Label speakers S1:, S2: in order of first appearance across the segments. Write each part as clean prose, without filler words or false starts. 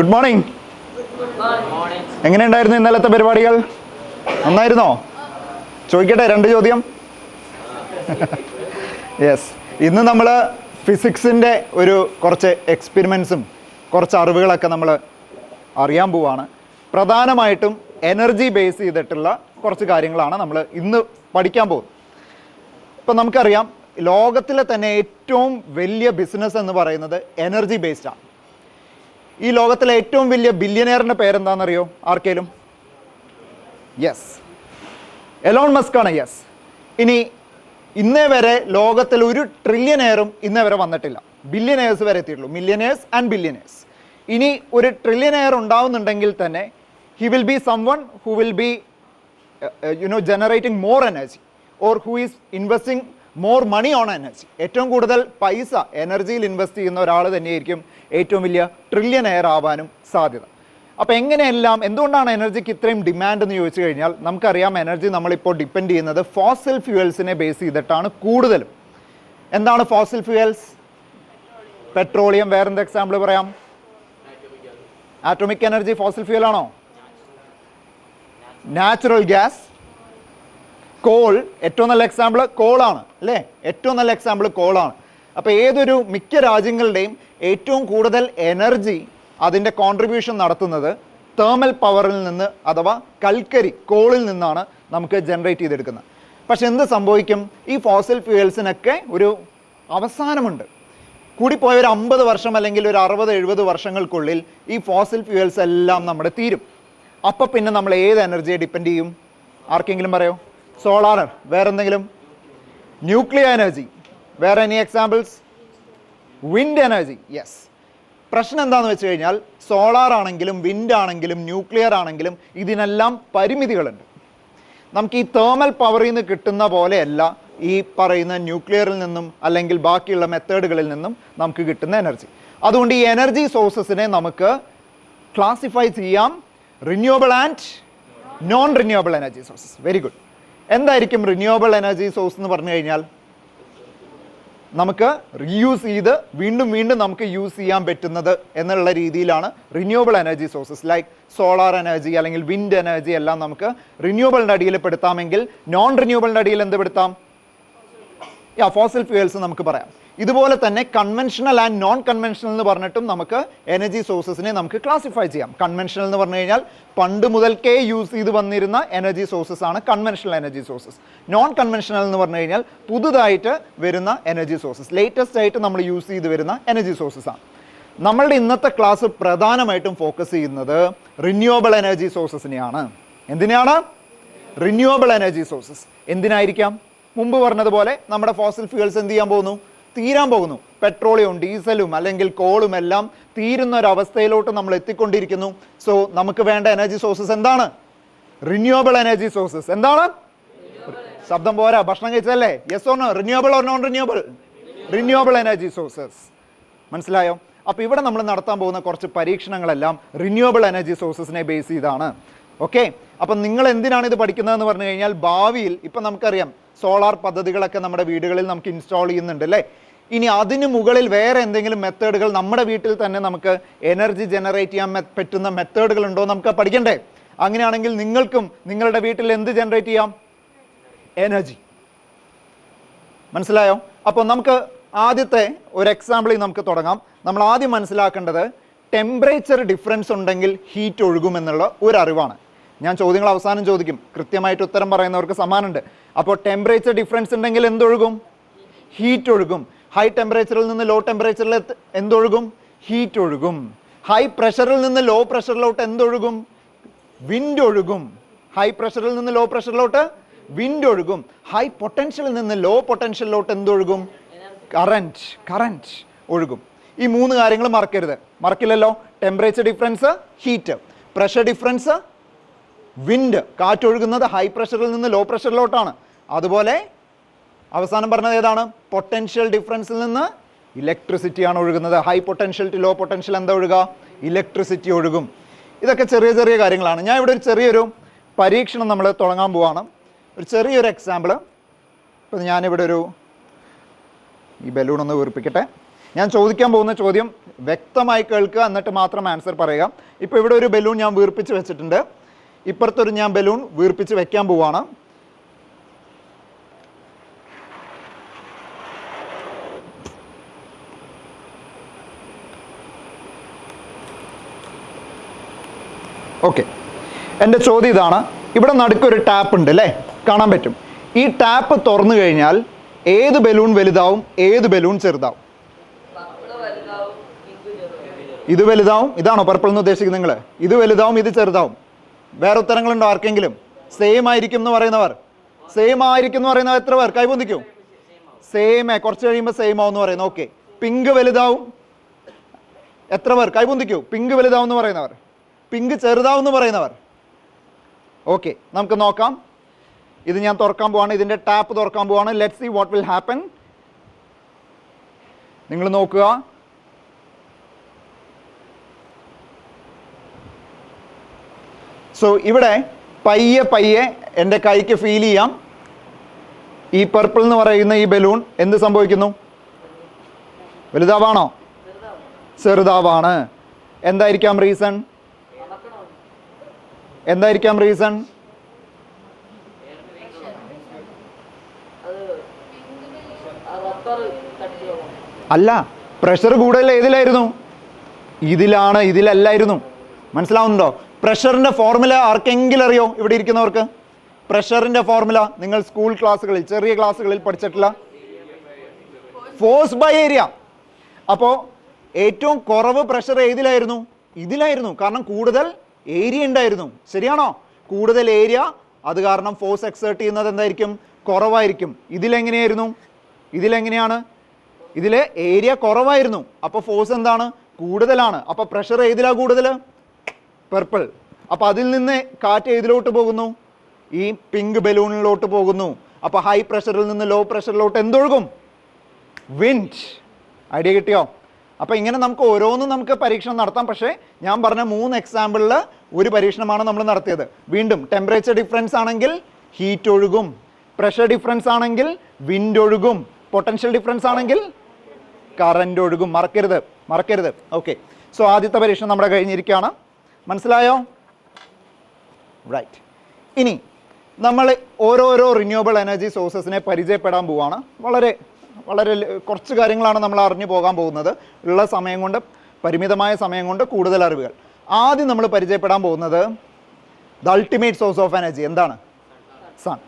S1: Good morning. എങ്ങനെയുണ്ടായിരുന്നു ഇന്നലത്തെ പരിപാടികൾ? നന്നായിരുന്നോ? ചോദിക്കട്ടെ, 2 ചോദ്യം. യെസ്, ഇന്ന് നമ്മൾ ഫിസിക്സിൻ്റെ കുറച്ച് എക്സ്പെരിമെൻറ്റ്സും കുറച്ച് അറിവുകളൊക്കെ നമ്മൾ അറിയാൻ പോവാണ്. പ്രധാനമായിട്ടും എനർജി ബേസ് ചെയ്തിട്ടുള്ള കുറച്ച് കാര്യങ്ങളാണ് നമ്മൾ ഇന്ന് പഠിക്കാൻ പോകുന്നത്. ഇപ്പം നമുക്കറിയാം, ലോകത്തിലെ തന്നെ ഏറ്റവും വലിയ ബിസിനസ് എന്ന് പറയുന്നത് എനർജി ബേസ്ഡാണ്. ഈ ലോകത്തിലെ ഏറ്റവും വലിയ ബില്യനെയറിൻ്റെ പേരെന്താണെന്നറിയോ ആർക്കേലും? യെസ്, എലോൺ മസ്ക് ആണ്. യെസ്. ഇനി ഇന്നേ വരെ ലോകത്തിൽ ഒരു ട്രില്യനെയറും ഇന്നേ വരെ വന്നിട്ടില്ല. ബില്യനെയേഴ്സ് വരെ എത്തിയിട്ടുള്ളൂ, മില്യനേഴ്സ് ആൻഡ് ബില്യനേഴ്സ്. ഇനി ഒരു ട്രില്യനെയർ ഉണ്ടാവുന്നുണ്ടെങ്കിൽ തന്നെ he will be someone who will be generating more energy or who is investing more money on energy. ഏറ്റവും കൂടുതൽ പൈസ എനർജിയിൽ ഇൻവെസ്റ്റ് ചെയ്യുന്ന ഒരാൾ തന്നെയായിരിക്കും ഏറ്റവും വലിയ ട്രില്യനെയർ ആവാനും സാധ്യത. അപ്പോൾ എന്തുകൊണ്ടാണ് എനർജിക്ക് ഇത്രയും ഡിമാൻഡ് എന്ന് ചോദിച്ചു കഴിഞ്ഞാൽ, നമുക്കറിയാം എനർജി നമ്മളിപ്പോൾ ഡിപ്പെൻഡ് ചെയ്യുന്നത് ഫോസിൽ ഫ്യൂവൽസിനെ ബേസ് ചെയ്തിട്ടാണ് കൂടുതലും. എന്താണ് ഫോസിൽ ഫ്യൂവൽസ്? പെട്രോളിയം. വേറെന്ത് എക്സാമ്പിൾ പറയാം? ആറ്റോമിക് എനർജി ഫോസിൽ ഫ്യൂവൽ ആണോ? Natural gas, call. ഏറ്റവും നല്ല എക്സാമ്പിൾ കോളാണ് അല്ലേ? ഏറ്റവും നല്ല എക്സാമ്പിൾ കോളാണ്. അപ്പോൾ മിക്ക രാജ്യങ്ങളുടെയും ഏറ്റവും കൂടുതൽ എനർജി അതിൻ്റെ കോൺട്രിബ്യൂഷൻ നടത്തുന്നത് തേർമൽ പവറിൽ നിന്ന്, അഥവാ കൽക്കരി, കോളിൽ നിന്നാണ് നമുക്ക് ജനറേറ്റ് ചെയ്തെടുക്കുന്നത്. പക്ഷെ എന്ത് സംഭവിക്കും? ഈ ഫോസിൽ ഫ്യൂവൽസിനൊക്കെ ഒരു അവസാനമുണ്ട്. കൂടിപ്പോയ ഒരു 50 വർഷം അല്ലെങ്കിൽ ഒരു 60-70 വർഷങ്ങൾക്കുള്ളിൽ ഈ ഫോസിൽ ഫ്യൂവൽസ് എല്ലാം നമ്മുടെ തീരും. അപ്പം പിന്നെ നമ്മൾ ഏത് എനർജിയെ ഡിപ്പെൻഡ് ചെയ്യും? ആർക്കെങ്കിലും പറയോ? സോളാർ. വേറെന്തെങ്കിലും? Nuclear energy. വേറെ any examples? Wind energy. Yes. പ്രശ്നം എന്താണെന്ന് വെച്ച് കഴിഞ്ഞാൽ, സോളാർ ആണെങ്കിലും വിൻഡ് ആണെങ്കിലും ന്യൂക്ലിയർ ആണെങ്കിലും ഇതിനെല്ലാം പരിമിതികളുണ്ട്. നമുക്ക് ഈ തേർമൽ പവറിൽ നിന്ന് കിട്ടുന്ന പോലെയല്ല ഈ പറയുന്ന ന്യൂക്ലിയറിൽ നിന്നും അല്ലെങ്കിൽ ബാക്കിയുള്ള മെത്തേഡുകളിൽ നിന്നും നമുക്ക് കിട്ടുന്ന എനർജി. അതുകൊണ്ട് ഈ എനർജി സോഴ്സസിനെ നമുക്ക് ക്ലാസിഫൈ ചെയ്യാം: renewable and non renewable energy sources. Very good. എന്തായിരിക്കും റിന്യൂവബിൾ എനർജി സോഴ്സ് എന്ന് പറഞ്ഞു കഴിഞ്ഞാൽ? നമുക്ക് റീയൂസ് ചെയ്ത് വീണ്ടും വീണ്ടും നമുക്ക് യൂസ് ചെയ്യാൻ പറ്റുന്നത് എന്നുള്ള രീതിയിലാണ് renewable energy sources. Like solar energy അല്ലെങ്കിൽ വിൻഡ് എനർജി എല്ലാം നമുക്ക് റിന്യൂവബിളിൻ്റെ അടിയിൽ പെടുത്താമെങ്കിൽ നോൺ റിന്യൂവബിളിൻ്റെ അടിയിൽ എന്ത് പെടുത്താം? ഫോസിൽ ഫ്യൂവൽസ് നമുക്ക് പറയാം. ഇതുപോലെ തന്നെ കൺവെൻഷണൽ ആൻഡ് നോൺ കൺവെൻഷണൽ എന്ന് പറഞ്ഞിട്ടും നമുക്ക് എനർജി സോഴ്സസിനെ നമുക്ക് ക്ലാസിഫൈ ചെയ്യാം. കൺവെൻഷണൽ എന്ന് പറഞ്ഞു കഴിഞ്ഞാൽ പണ്ട് മുതൽക്കേ യൂസ് ചെയ്ത് വന്നിരുന്ന എനർജി സോഴ്സസ് ആണ് conventional energy sources. Non conventional എന്ന് പറഞ്ഞു കഴിഞ്ഞാൽ പുതുതായിട്ട് വരുന്ന എനർജി സോഴ്സസ്, ലേറ്റസ്റ്റ് ആയിട്ട് നമ്മൾ യൂസ് ചെയ്ത് വരുന്ന എനർജി സോഴ്സസ് ആണ്. നമ്മളുടെ ഇന്നത്തെ ക്ലാസ് പ്രധാനമായിട്ടും ഫോക്കസ് ചെയ്യുന്നത് റിന്യൂവബിൾ എനർജി സോഴ്സസിനെയാണ്. എന്തിനാണ്? Renewable energy sources. എന്തിനായിരിക്കാം? മുമ്പ് പറഞ്ഞതുപോലെ നമ്മുടെ ഫോസിൽ ഫ്യൂവൽസ് എന്ത് ചെയ്യാൻ പോകുന്നു? തീരാൻ പോകുന്നു. പെട്രോളിയവും ഡീസലും അല്ലെങ്കിൽ കോളും എല്ലാം തീരുന്ന ഒരവസ്ഥയിലോട്ട് നമ്മൾ എത്തിക്കൊണ്ടിരിക്കുന്നു. സോ നമുക്ക് വേണ്ട എനർജി സോഴ്സസ് എന്താണ്? Renewable energy sources. എന്താണ്? ശബ്ദം പോരാ, ഭക്ഷണം കഴിച്ചതല്ലേ? Yes or no? Renewable or non renewable? Renewable energy sources. മനസ്സിലായോ? അപ്പോൾ ഇവിടെ നമ്മൾ നടത്താൻ പോകുന്ന കുറച്ച് പരീക്ഷണങ്ങളെല്ലാം റിന്യൂവബിൾ എനർജി സോഴ്സസിനെ ബേസ് ചെയ്താണ്. ഓക്കെ. അപ്പം നിങ്ങൾ എന്തിനാണ് ഇത് പഠിക്കുന്നതെന്ന് പറഞ്ഞു കഴിഞ്ഞാൽ, ഭാവിയിൽ ഇപ്പം നമുക്കറിയാം സോളാർ പദ്ധതികളൊക്കെ നമ്മുടെ വീടുകളിൽ നമുക്ക് ഇൻസ്റ്റാൾ ചെയ്യുന്നുണ്ട് അല്ലേ? ഇനി അതിന് മുകളിൽ വേറെ എന്തെങ്കിലും മെത്തേഡുകൾ നമ്മുടെ വീട്ടിൽ തന്നെ നമുക്ക് എനർജി ജനറേറ്റ് ചെയ്യാൻ പറ്റുന്ന മെത്തേഡുകൾ ഉണ്ടോ നമുക്ക് പഠിക്കണ്ടേ? അങ്ങനെയാണെങ്കിൽ നിങ്ങൾക്കും നിങ്ങളുടെ വീട്ടിൽ എന്ത് ജനറേറ്റ് ചെയ്യാം? എനർജി. മനസ്സിലായോ? അപ്പോൾ നമുക്ക് ആദ്യത്തെ ഒരു എക്സാമ്പിളിൽ നമുക്ക് തുടങ്ങാം. നമ്മൾ ആദ്യം മനസ്സിലാക്കേണ്ടത് ടെമ്പറേച്ചർ ഡിഫറൻസ് ഉണ്ടെങ്കിൽ ഹീറ്റ് ഒഴുകുമെന്നുള്ള ഒരു അറിവാണ്. ഞാൻ ചോദ്യങ്ങൾ അവസാനം ചോദിക്കും, കൃത്യമായിട്ട് ഉത്തരം പറയുന്നവർക്ക് സമ്മാനമുണ്ട്. അപ്പോൾ ടെമ്പറേച്ചർ ഡിഫറൻസ് ഉണ്ടെങ്കിൽ എന്തൊഴുകും? ഹീറ്റ് ഒഴുകും. ഹൈ ടെമ്പറേച്ചറിൽ നിന്ന് ലോ ടെമ്പറേച്ചറിൽ എന്തൊഴുകും? ഹീറ്റ് ഒഴുകും. ഹൈ പ്രഷറിൽ നിന്ന് ലോ പ്രഷറിലോട്ട് എന്തൊഴുകും? വിൻഡ് ഒഴുകും. ഹൈ പ്രഷറിൽ നിന്ന് ലോ പ്രഷറിലോട്ട് വിൻഡ് ഒഴുകും. ഹൈ പൊട്ടൻഷ്യലിൽ നിന്ന് ലോ പൊട്ടൻഷ്യലിലോട്ട് എന്തൊഴുകും? കറന്റ് ഒഴുകും. ഈ 3 കാര്യങ്ങൾ മറക്കരുത്. മറക്കില്ലല്ലോ? Temperature difference heat, pressure difference wind, കാറ്റൊഴുകുന്നത് ഹൈ പ്രഷറിൽ നിന്ന് ലോ പ്രഷറിലോട്ടാണ്. അതുപോലെ അവസാനം പറഞ്ഞത് ഏതാണ്? പൊട്ടൻഷ്യൽ ഡിഫറൻസിൽ നിന്ന് ഇലക്ട്രിസിറ്റിയാണ് ഒഴുകുന്നത്. High potential to low potential എന്താ ഒഴുകുക? ഇലക്ട്രിസിറ്റി ഒഴുകും. ഇതൊക്കെ ചെറിയ ചെറിയ കാര്യങ്ങളാണ്. ഞാൻ ഇവിടെ ഒരു ചെറിയൊരു പരീക്ഷണം നമ്മൾ തുടങ്ങാൻ പോവാണ്. ഒരു ചെറിയൊരു എക്സാമ്പിൾ. ഇപ്പം ഞാനിവിടെ ഈ ബലൂൺ ഒന്ന് വീർപ്പിക്കട്ടെ. ഞാൻ ചോദിക്കാൻ പോകുന്ന ചോദ്യം വ്യക്തമായി കേൾക്കുക, എന്നിട്ട് മാത്രം ആൻസർ പറയുക. ഇപ്പോൾ ഇവിടെ ഒരു ബലൂൺ ഞാൻ വീർപ്പിച്ച് വെച്ചിട്ടുണ്ട്, ഇപ്പുറത്തൊരു ഞാൻ ബലൂൺ വീർപ്പിച്ച് വെക്കാൻ പോവാണ്. ഓക്കെ, എൻ്റെ ചോദ്യം ഇതാണ്. ഇവിടെ നടുക്കൊരു ടാപ്പ് ഉണ്ട് അല്ലേ, കാണാൻ പറ്റും. ഈ ടാപ്പ് തുറന്നു കഴിഞ്ഞാൽ ഏത് ബലൂൺ വലുതാവും, ഏത് ബലൂൺ ചെറുതാവും? ഇത് വലുതാവും. ഇതാണോ പർപ്പിൾ എന്ന് ഉദ്ദേശിക്കുന്നത് നിങ്ങൾ? ഇത് വലുതാവും, ഇത് ചെറുതാവും. വേറെ ഉത്തരങ്ങളുണ്ടോ ആർക്കെങ്കിലും? സെയിം ആയിരിക്കും എന്ന് പറയുന്നവർ, സെയിം ആയിരിക്കും എന്ന് പറയുന്നവർ എത്ര പേർ? കൈപൊന്തിക്കൂ. സെയിമേ, കുറച്ച് കഴിയുമ്പോൾ സെയിം ആവും എന്ന് പറയുന്നു. ഓക്കെ, പിങ്ക് വലുതാവും. എത്ര പേർ? കൈപൊന്തിക്കൂ. പിങ്ക് വലുതാവും എന്ന് പറയുന്നവർ, പിങ്ക് ചെറുതാവും എന്ന് പറയുന്നവർ. ഓക്കെ, നമുക്ക് നോക്കാം. ഇത് ഞാൻ തുറക്കാൻ പോവാണ്, ഇതിൻ്റെ ടാപ്പ് തുറക്കാൻ പോവാണ്. Let's see what will happen. നിങ്ങൾ നോക്കുക. സോ ഇവിടെ പയ്യെ പയ്യെ എൻ്റെ കൈക്ക് ഫീൽ ചെയ്യാം ഈ പർപ്പിൾ എന്ന് പറയുന്ന ഈ ബലൂൺ എന്ത് സംഭവിക്കുന്നു? വലുതാവാണോ? ചെറുതാവാണ്. എന്തായിരിക്കാം റീസൺ? എന്തായിരിക്കാം റീസൺ? അല്ല, പ്രഷർ കൂടുതൽ ഏതിലായിരുന്നു? ഇതിലാണ്, ഇതിലല്ലായിരുന്നു. മനസ്സിലാവുന്നുണ്ടോ? പ്രഷറിന്റെ ഫോർമുല ആർക്കെങ്കിലും അറിയോ? ഇവിടെ ഇരിക്കുന്നവർക്ക് പ്രഷറിന്റെ ഫോർമുല നിങ്ങൾ സ്കൂൾ ക്ലാസ്സുകളിൽ, ചെറിയ ക്ലാസ്സുകളിൽ പഠിച്ചിട്ടില്ല? Force by area. അപ്പോൾ ഏറ്റവും കുറവ് പ്രഷർ ഏതിലായിരുന്നു? ഇതിലായിരുന്നു. കാരണം കൂടുതൽ ഏരിയ ഉണ്ടായിരുന്നു. ശരിയാണോ? കൂടുതൽ ഏരിയ, അത് കാരണം ഫോഴ്സ് എക്സേർട്ട് ചെയ്യുന്നത് എന്തായിരിക്കും? കുറവായിരിക്കും. ഇതിലെങ്ങനെയായിരുന്നു? ഇതിലെങ്ങനെയാണ്? ഇതിലെ ഏരിയ കുറവായിരുന്നു, അപ്പോൾ ഫോഴ്സ് എന്താണ്? കൂടുതലാണ്. അപ്പോൾ പ്രഷർ ഏതിലാ കൂടുതൽ? പർപ്പിൾ. അപ്പോൾ അതിൽ നിന്ന് കാറ്റ് ഏതിലോട്ട് പോകുന്നു? ഈ പിങ്ക് ബലൂണിലോട്ട് പോകുന്നു. അപ്പോൾ ഹൈ പ്രഷറിൽ നിന്ന് ലോ പ്രഷറിലോട്ട് എന്തൊഴുകും? വിൻഡ്. ഐഡിയ കിട്ടിയോ? അപ്പോൾ ഇങ്ങനെ നമുക്ക് ഓരോന്നും നമുക്ക് പരീക്ഷണം നടത്താം. പക്ഷേ ഞാൻ പറഞ്ഞ 3 എക്സാമ്പിളിൽ ഒരു പരീക്ഷണമാണ് നമ്മൾ നടത്തിയത്. വീണ്ടും ടെമ്പറേച്ചർ ഡിഫറൻസ് ആണെങ്കിൽ ഹീറ്റ് ഒഴുകും, പ്രഷർ ഡിഫറൻസ് ആണെങ്കിൽ വിൻഡ് ഒഴുകും, പൊട്ടൻഷ്യൽ ഡിഫറൻസ് ആണെങ്കിൽ കറണ്ട് ഒഴുകും. മറക്കരുത്. ഓക്കെ, സോ ആദ്യത്തെ പരീക്ഷണം നമ്മുടെ കഴിഞ്ഞിരിക്കുകയാണ്. മനസ്സിലായോ? റൈറ്റ്. ഇനി നമ്മൾ ഓരോരോ റിന്യൂവബിൾ എനർജി സോഴ്സസിനെ പരിചയപ്പെടാൻ പോവുകയാണ്. വളരെ കുറച്ച് കാര്യങ്ങളാണ് നമ്മൾ അറിഞ്ഞു പോകാൻ പോകുന്നത്. ഉള്ള സമയം കൊണ്ട്, പരിമിതമായ സമയം കൊണ്ട് കൂടുതൽ അറിവുകൾ. ആദ്യം നമ്മൾ പരിചയപ്പെടാൻ പോകുന്നത് the ultimate source of energy. എന്താണ്? സൺ.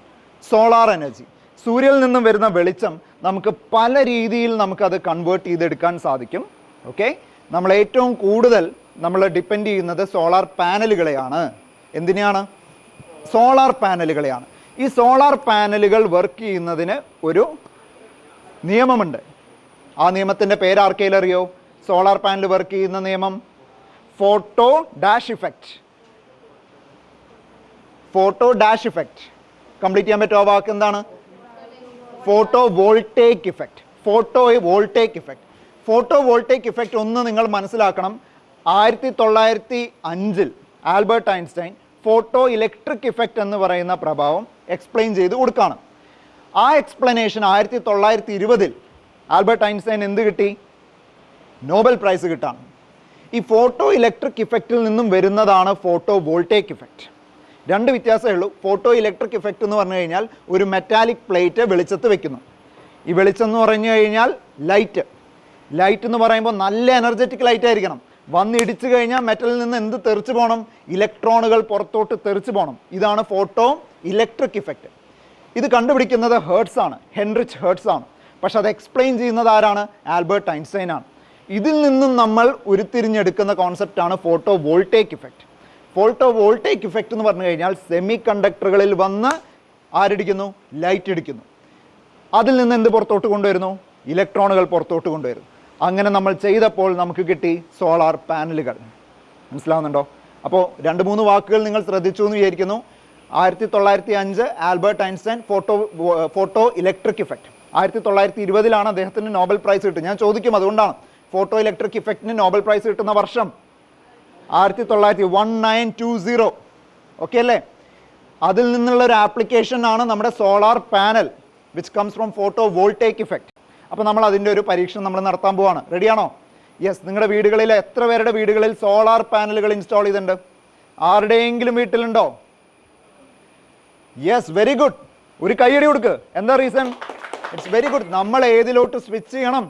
S1: Solar energy. സൂര്യനിൽ നിന്നും വരുന്ന വെളിച്ചം നമുക്ക് പല രീതിയിൽ നമുക്കത് കൺവേർട്ട് ചെയ്തെടുക്കാൻ സാധിക്കും. ഓക്കെ, നമ്മൾ ഏറ്റവും കൂടുതൽ നമ്മൾ ഡിപ്പെൻഡ് ചെയ്യുന്നത് സോളാർ പാനലുകളെയാണ്. എന്തിനാണ്? സോളാർ പാനലുകളെയാണ്. ഈ സോളാർ പാനലുകൾ വർക്ക് ചെയ്യുന്നതിന് ഒരു നിയമമുണ്ട്. ആ നിയമത്തിൻ്റെ പേര് ആർക്കെങ്കിലും അറിയോ? സോളാർ പാനൽ വർക്ക് ചെയ്യുന്ന നിയമം photo dash effect. Photo dash effect. Complete ചെയ്യാൻ പറ്റുമോ? ആ വാക്ക് എന്താണ്? Photo voltaic effect. Photovoltaic effect. Photovoltaic effect ഒന്ന് നിങ്ങൾ മനസ്സിലാക്കണം. 1905 Albert Einstein photo electric effect എന്ന് പറയുന്ന പ്രഭാവം എക്സ്പ്ലെയിൻ ചെയ്ത് കൊടുക്കുകയാണ്. ആ എക്സ്പ്ലനേഷൻ 1920 ആൽബർട്ട് ഐൻസ്റ്റൈൻ എന്ത് കിട്ടി? നോബൽ പ്രൈസ് കിട്ടാണ്. ഈ ഫോട്ടോ ഇലക്ട്രിക് ഇഫക്റ്റിൽ നിന്നും വരുന്നതാണ് ഫോട്ടോ വോൾട്ടേക് ഇഫക്റ്റ്. രണ്ട് വ്യത്യാസമേ ഉള്ളൂ. ഫോട്ടോ ഇലക്ട്രിക് ഇഫക്റ്റ് എന്ന് പറഞ്ഞു കഴിഞ്ഞാൽ ഒരു മെറ്റാലിക് പ്ലേറ്റ് വെളിച്ചത്ത് വെക്കുന്നു. ഈ വെളിച്ചം എന്ന് പറഞ്ഞു കഴിഞ്ഞാൽ ലൈറ്റ് എന്ന് പറയുമ്പോൾ നല്ല എനർജറ്റിക് ലൈറ്റ് ആയിരിക്കണം. വന്നിടിച്ചു കഴിഞ്ഞാൽ മെറ്റലിൽ നിന്ന് എന്ത് തെറിച്ചു പോകണം? ഇലക്ട്രോണുകൾ പുറത്തോട്ട് തെറിച്ചു പോകണം. ഇതാണ് ഫോട്ടോ ഇലക്ട്രിക് ഇഫക്റ്റ്. ഇത് കണ്ടുപിടിക്കുന്നത് ഹെർട്സ് ആണ്, ഹെൻറിച്ച് ഹെർട്സ് ആണ്. പക്ഷെ അത് എക്സ്പ്ലെയിൻ ചെയ്യുന്നത് ആരാണ്? ആൽബർട്ട് ഐൻസ്റ്റൈൻ ആണ്. ഇതിൽ നിന്നും നമ്മൾ ഉരുത്തിരിഞ്ഞെടുക്കുന്ന കോൺസെപ്റ്റാണ് photovoltaic effect. Photovoltaic effect എന്ന് പറഞ്ഞു കഴിഞ്ഞാൽ സെമി കണ്ടക്ടറുകളിൽ വന്ന് ആരിടിക്കുന്നു? ലൈറ്റ് ഇടിക്കുന്നു. അതിൽ നിന്ന് എന്ത് പുറത്തോട്ട് കൊണ്ടുവരുന്നു? ഇലക്ട്രോണുകൾ പുറത്തോട്ട് കൊണ്ടുവരുന്നു. അങ്ങനെ നമ്മൾ ചെയ്തപ്പോൾ നമുക്ക് കിട്ടി സോളാർ പാനലുകൾ. മനസ്സിലാവുന്നുണ്ടോ? അപ്പോൾ 2-3 വാക്കുകൾ നിങ്ങൾ ശ്രദ്ധിച്ചു എന്ന് വിചാരിക്കുന്നു. 1905 Albert Einstein photo electric effect. 1920 അദ്ദേഹത്തിന് നോബൽ പ്രൈസ് കിട്ടും. ഞാൻ ചോദിക്കും, അതുകൊണ്ടാണ് ഫോട്ടോ ഇലക്ട്രിക് ഇഫക്റ്റിന് നോബൽ പ്രൈസ് കിട്ടുന്ന വർഷം 1920. ഓക്കെ അല്ലേ? അതിൽ നിന്നുള്ള ഒരു ആപ്ലിക്കേഷൻ ആണ് നമ്മുടെ solar panel which comes from photo voltaic effect. അപ്പോൾ നമ്മൾ അതിൻ്റെ ഒരു പരീക്ഷണം നമ്മൾ നടത്താൻ പോവാണ്. റെഡിയാണോ? യെസ്. നിങ്ങളുടെ വീടുകളിൽ എത്ര പേരുടെ വീടുകളിൽ സോളാർ പാനലുകൾ ഇൻസ്റ്റാൾ ചെയ്തിട്ടുണ്ട്? ആരുടെയെങ്കിലും വീട്ടിലുണ്ടോ? Yes, very good. ഒരു കൈയടി കൊടുക്ക്. എന്താ റീസൺ? It's very good. നമ്മൾ ഏതിലോട്ട് സ്വിച്ച് ചെയ്യണം?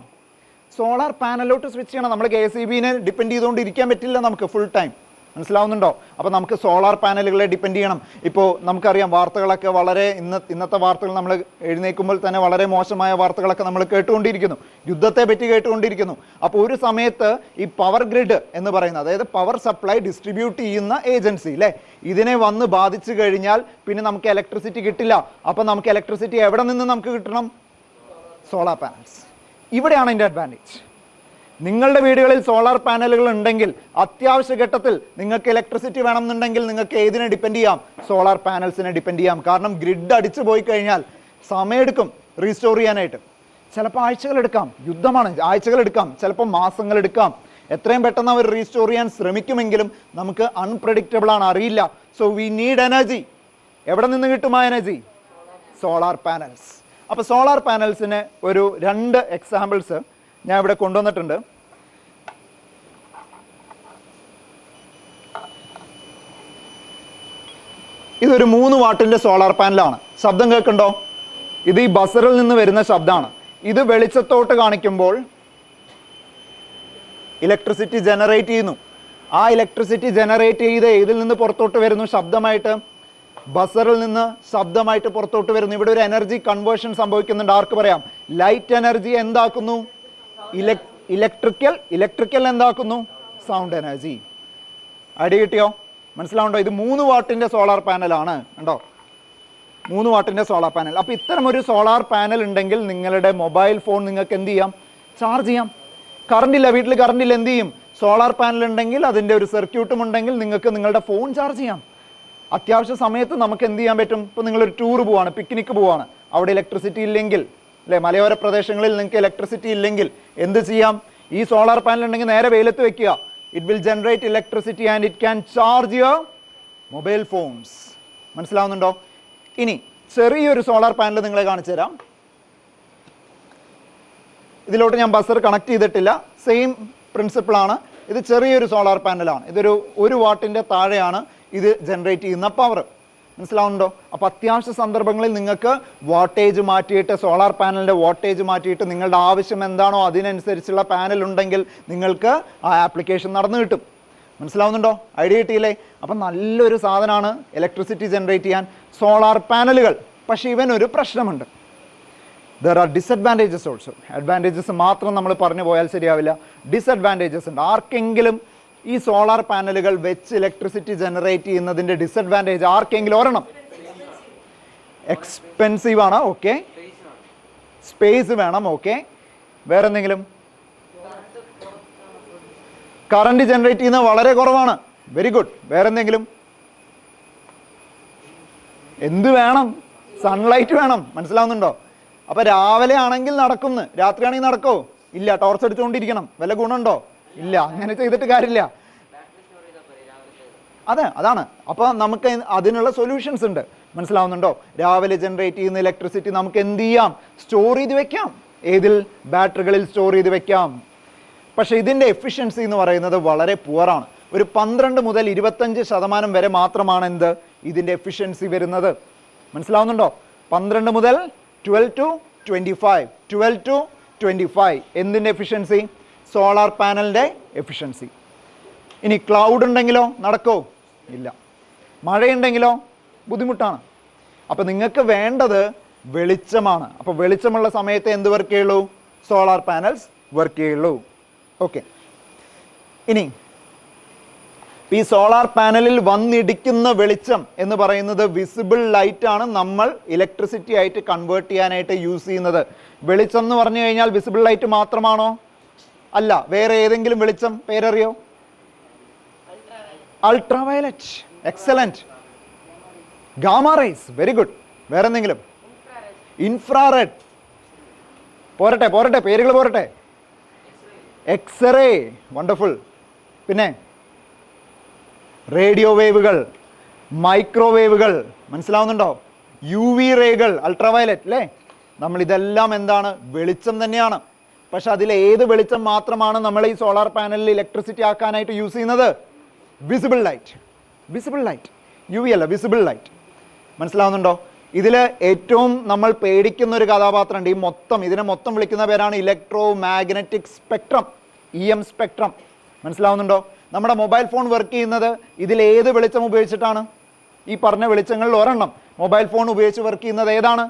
S1: സോളാർ പാനലിലോട്ട് സ്വിച്ച് ചെയ്യണം. നമ്മൾ KSEBിനെ ഡിപ്പെൻഡ് ചെയ്തുകൊണ്ട് ഇരിക്കാൻ പറ്റില്ല നമുക്ക് ഫുൾ ടൈം. മനസ്സിലാവുന്നുണ്ടോ? അപ്പോൾ നമുക്ക് സോളാർ പാനലുകളെ ഡിപ്പെൻഡ് ചെയ്യണം. ഇപ്പോൾ നമുക്കറിയാം വാർത്തകളൊക്കെ വളരെ ഇന്നത്തെ വാർത്തകൾ നമ്മൾ എഴുന്നേൽക്കുമ്പോൾ തന്നെ വളരെ മോശമായ വാർത്തകളൊക്കെ നമ്മൾ കേട്ടുകൊണ്ടിരിക്കുന്നു. യുദ്ധത്തെ പറ്റി കേട്ടുകൊണ്ടിരിക്കുന്നു. അപ്പോൾ ഒരു സമയത്ത് ഈ പവർ ഗ്രിഡ് എന്ന് പറയുന്നത്, അതായത് പവർ സപ്ലൈ ഡിസ്ട്രിബ്യൂട്ട് ചെയ്യുന്ന ഏജൻസി അല്ലേ, ഇതിനെ വന്ന് ബാധിച്ചു കഴിഞ്ഞാൽ പിന്നെ നമുക്ക് ഇലക്ട്രിസിറ്റി കിട്ടില്ല. അപ്പോൾ നമുക്ക് ഇലക്ട്രിസിറ്റി എവിടെ നിന്ന് നമുക്ക് കിട്ടണം? Solar panels. ഇവിടെയാണ് അതിൻ്റെ അഡ്വാൻറ്റേജ്. നിങ്ങളുടെ വീടുകളിൽ സോളാർ പാനലുകൾ ഉണ്ടെങ്കിൽ അത്യാവശ്യ ഘട്ടത്തിൽ നിങ്ങൾക്ക് ഇലക്ട്രിസിറ്റി വേണമെന്നുണ്ടെങ്കിൽ നിങ്ങൾക്ക് ഏതിനെ ഡിപ്പെൻഡ് ചെയ്യാം? സോളാർ പാനൽസിനെ ഡിപ്പെൻഡ് ചെയ്യാം. കാരണം ഗ്രിഡ് അടിച്ചു പോയി കഴിഞ്ഞാൽ സമയമെടുക്കും റീസ്റ്റോർ ചെയ്യാനായിട്ട്. ചിലപ്പോൾ ആഴ്ചകളെടുക്കാം. യുദ്ധമാണ്, ആഴ്ചകളെടുക്കാം, ചിലപ്പോൾ മാസങ്ങളെടുക്കാം. എത്രയും പെട്ടെന്ന് അവർ റീസ്റ്റോർ ചെയ്യാൻ ശ്രമിക്കുമെങ്കിലും നമുക്ക് അൺപ്രഡിക്റ്റബിൾ ആണ്, അറിയില്ല. So we need energy. എവിടെ നിന്ന് കിട്ടും ആ എനർജി? Solar panels. അപ്പോൾ സോളാർ പാനൽസിന് ഒരു 2 എക്സാമ്പിൾസ് ഞാൻ ഇവിടെ കൊണ്ടുവന്നിട്ടുണ്ട്. ഇതൊരു 3 വാട്ടിൻ്റെ സോളാർ പാനലാണ്. ശബ്ദം കേൾക്കുന്നുണ്ടോ? ഇത് ഈ ബസറിൽ നിന്ന് വരുന്ന ശബ്ദമാണ്. ഇത് വെളിച്ചത്തോട്ട് കാണിക്കുമ്പോൾ ഇലക്ട്രിസിറ്റി ജനറേറ്റ് ചെയ്യുന്നു. ആ ഇലക്ട്രിസിറ്റി ജനറേറ്റ് ചെയ്ത് ഇതിൽ നിന്ന് പുറത്തോട്ട് വരുന്നു ശബ്ദമായിട്ട്. ബസറിൽ നിന്ന് ശബ്ദമായിട്ട് പുറത്തോട്ട് വരുന്നു. ഇവിടെ ഒരു എനർജി കൺവേർഷൻ സംഭവിക്കുന്നുണ്ട്. ആർക്ക് പറയാം? ലൈറ്റ് എനർജി എന്താക്കുന്നു? ഇലക്ട്രിക്കൽ എന്താക്കുന്നു? Sound energy. ഐഡിയ കിട്ടിയോ? മനസ്സിലാവുണ്ടോ? ഇത് 3 വാട്ടിൻ്റെ സോളാർ പാനലാണ്. കണ്ടോ? 3 വാട്ടിൻ്റെ സോളാർ പാനൽ. അപ്പോൾ ഇത്തരം ഒരു സോളാർ പാനൽ ഉണ്ടെങ്കിൽ നിങ്ങളുടെ മൊബൈൽ ഫോൺ നിങ്ങൾക്ക് എന്ത് ചെയ്യാം? ചാർജ് ചെയ്യാം. കറണ്ട് ഇല്ല, വീട്ടിൽ കറണ്ട് ഇല്ല, എന്ത് ചെയ്യും? സോളാർ പാനൽ ഉണ്ടെങ്കിൽ അതിൻ്റെ ഒരു സർക്യൂട്ടും ഉണ്ടെങ്കിൽ നിങ്ങൾക്ക് നിങ്ങളുടെ ഫോൺ ചാർജ് ചെയ്യാം. അത്യാവശ്യ സമയത്ത് നമുക്ക് എന്ത് ചെയ്യാൻ പറ്റും? ഇപ്പോൾ നിങ്ങളൊരു ടൂർ പോവാണ്, പിക്നിക്ക് പോവാണ്, അവിടെ ഇലക്ട്രിസിറ്റി ഇല്ലെങ്കിൽ അല്ലേ, മലയോര പ്രദേശങ്ങളിൽ നിങ്ങൾക്ക് ഇലക്ട്രിസിറ്റി ഇല്ലെങ്കിൽ എന്ത് ചെയ്യാം? ഈ സോളാർ പാനൽ ഉണ്ടെങ്കിൽ നേരെ വെയിലത്ത് വെക്കുക. It will generate electricity and it can charge your mobile phones. മനസ്സിലാവുന്നുണ്ടോ? ഇനി ചെറിയൊരു സോളാർ പാനൽ നിങ്ങളെ കാണിച്ചു തരാം. ഇതിലോട്ട് ഞാൻ ബസർ കണക്ട് ചെയ്തിട്ടില്ല. സെയിം പ്രിൻസിപ്പിളാണ്. ഇത് ചെറിയൊരു സോളാർ പാനലാണ്. ഇതൊരു 1 വാട്ടിൻ്റെ താഴെയാണ് ഇത് ജനറേറ്റ് ചെയ്യുന്ന പവർ. മനസ്സിലാവുന്നുണ്ടോ? അപ്പോൾ അത്യാവശ്യ സന്ദർഭങ്ങളിൽ നിങ്ങൾക്ക് വാട്ടേജ് മാറ്റിയിട്ട്, സോളാർ പാനലിൻ്റെ വാട്ടേജ് മാറ്റിയിട്ട് നിങ്ങളുടെ ആവശ്യം എന്താണോ അതിനനുസരിച്ചുള്ള പാനൽ ഉണ്ടെങ്കിൽ നിങ്ങൾക്ക് ആ ആപ്ലിക്കേഷൻ നടന്നു കിട്ടും. മനസ്സിലാവുന്നുണ്ടോ? ഐഡിയ കിട്ടിയില്ലേ? അപ്പം നല്ലൊരു സാധനമാണ് ഇലക്ട്രിസിറ്റി ജനറേറ്റ് ചെയ്യാൻ സോളാർ പാനലുകൾ. പക്ഷേ ഇവനൊരു പ്രശ്നമുണ്ട്. There are disadvantages also. Advantages മാത്രം നമ്മൾ പറഞ്ഞു പോയാൽ ശരിയാവില്ല. ഡിസഡ്വാൻറ്റേജസ് ഉണ്ട്. ആർക്കെങ്കിലും ഈ സോളാർ പാനലുകൾ വെച്ച് ഇലക്ട്രിസിറ്റി ജനറേറ്റ് ചെയ്യുന്നതിൻ്റെ ഡിസഡ്വാൻറ്റേജ് ആർക്കെങ്കിലും ഒരെണ്ണം? എക്സ്പെൻസീവ് ആണ്. ഓക്കെ. സ്പേസ് വേണം. ഓക്കെ. വേറെ എന്തെങ്കിലും? കറണ്ട് ജനറേറ്റ് ചെയ്യുന്നത് വളരെ കുറവാണ്. Very good. വേറെ എന്തെങ്കിലും? എന്ത് വേണം? സൺലൈറ്റ് വേണം. മനസ്സിലാവുന്നുണ്ടോ? അപ്പോൾ രാവിലെ ആണെങ്കിൽ നടക്കുന്നു, രാത്രിയാണെങ്കിൽ നടക്കോ? ഇല്ല. ടോർച്ച് അടിച്ചുകൊണ്ടിരിക്കണം. വല്ല ഗുണമുണ്ടോ? ഇല്ല. അങ്ങനെ ചെയ്തിട്ട് കാര്യമില്ല. അതാണ്. അപ്പോൾ നമുക്ക് അതിനുള്ള സൊല്യൂഷൻസ് ഉണ്ട്. മനസ്സിലാവുന്നുണ്ടോ? രാവിലെ ജനറേറ്റ് ചെയ്യുന്ന ഇലക്ട്രിസിറ്റി നമുക്ക് എന്ത് ചെയ്യാം? സ്റ്റോർ ചെയ്ത് വെക്കാം. ഏതിൽ? ബാറ്ററികളിൽ സ്റ്റോർ ചെയ്ത് വെക്കാം. പക്ഷേ ഇതിൻ്റെ എഫിഷ്യൻസി എന്ന് പറയുന്നത് വളരെ പുവറാണ്. ഒരു 12 മുതൽ 25% വരെ മാത്രമാണ് എന്ത് ഇതിൻ്റെ എഫിഷ്യൻസി വരുന്നത്. മനസ്സിലാവുന്നുണ്ടോ? 12 മുതൽ 12 to 25. 12 to 25 എന്തിൻ്റെ എഫിഷ്യൻസി? സോളാർ പാനലിൻ്റെ എഫിഷ്യൻസി. ഇനി ക്ലൗഡ് ഉണ്ടെങ്കിലോ നടക്കോ? ഇല്ല. മഴയുണ്ടെങ്കിലോ ബുദ്ധിമുട്ടാണ്. അപ്പോൾ നിങ്ങൾക്ക് വേണ്ടത് വെളിച്ചമാണ്. അപ്പോൾ വെളിച്ചമുള്ള സമയത്ത് എന്ത് വർക്ക് ചെയ്യുള്ളൂ? സോളാർ പാനൽസ് വർക്ക് ചെയ്യുള്ളൂ. ഓക്കെ. ഇനി ഈ സോളാർ പാനലിൽ വന്നിടിക്കുന്ന വെളിച്ചം എന്ന് പറയുന്നത് വിസിബിൾ ലൈറ്റ് ആണ്. നമ്മൾ ഇലക്ട്രിസിറ്റി ആയിട്ട് കൺവേർട്ട് ചെയ്യാനായിട്ട് യൂസ് ചെയ്യുന്നത്. വെളിച്ചം എന്ന് പറഞ്ഞു കഴിഞ്ഞാൽ വിസിബിൾ ലൈറ്റ് മാത്രമാണോ? അല്ല. വേറെ ഏതെങ്കിലും വെളിച്ചം പേരറിയോ? Ultraviolet. Excellent. Gamma rays. Very good. വേറെ എന്തെങ്കിലും? ഇൻഫ്രാറെഡ്. പോരട്ടെ പേരുകൾ പോരട്ടെ. എക്സ്റേ. വണ്ടർഫുൾ. പിന്നെ റേഡിയോ വേവുകൾ, മൈക്രോവേവുകൾ. മനസ്സിലാവുന്നുണ്ടോ? UV റേകൾ. അൾട്രാവയലറ്റ് അല്ലേ? ഇതെല്ലാം എന്താണ്? വെളിച്ചം തന്നെയാണ്. പക്ഷെ അതിൽ ഏത് വെളിച്ചം മാത്രമാണ് നമ്മൾ ഈ സോളാർ പാനലിൽ ഇലക്ട്രിസിറ്റി ആക്കാനായിട്ട് യൂസ് ചെയ്യുന്നത്? Visible light. Visible light, UV അല്ല, വിസിബിൾ ലൈറ്റ്. മനസ്സിലാവുന്നുണ്ടോ? ഇതിൽ ഏറ്റവും നമ്മൾ പേടിക്കുന്ന ഒരു കഥാപാത്രമുണ്ട്. ഇതിനെ മൊത്തം വിളിക്കുന്ന പേരാണ് electro magnetic spectrum, EM spectrum. മനസ്സിലാവുന്നുണ്ടോ? നമ്മുടെ മൊബൈൽ ഫോൺ വർക്ക് ചെയ്യുന്നത് ഇതിൽ ഏത് വെളിച്ചം ഉപയോഗിച്ചിട്ടാണ്? ഈ പറഞ്ഞ വെളിച്ചങ്ങളിൽ ഒരെണ്ണം മൊബൈൽ ഫോൺ ഉപയോഗിച്ച് വർക്ക് ചെയ്യുന്നത് ഏതാണ്?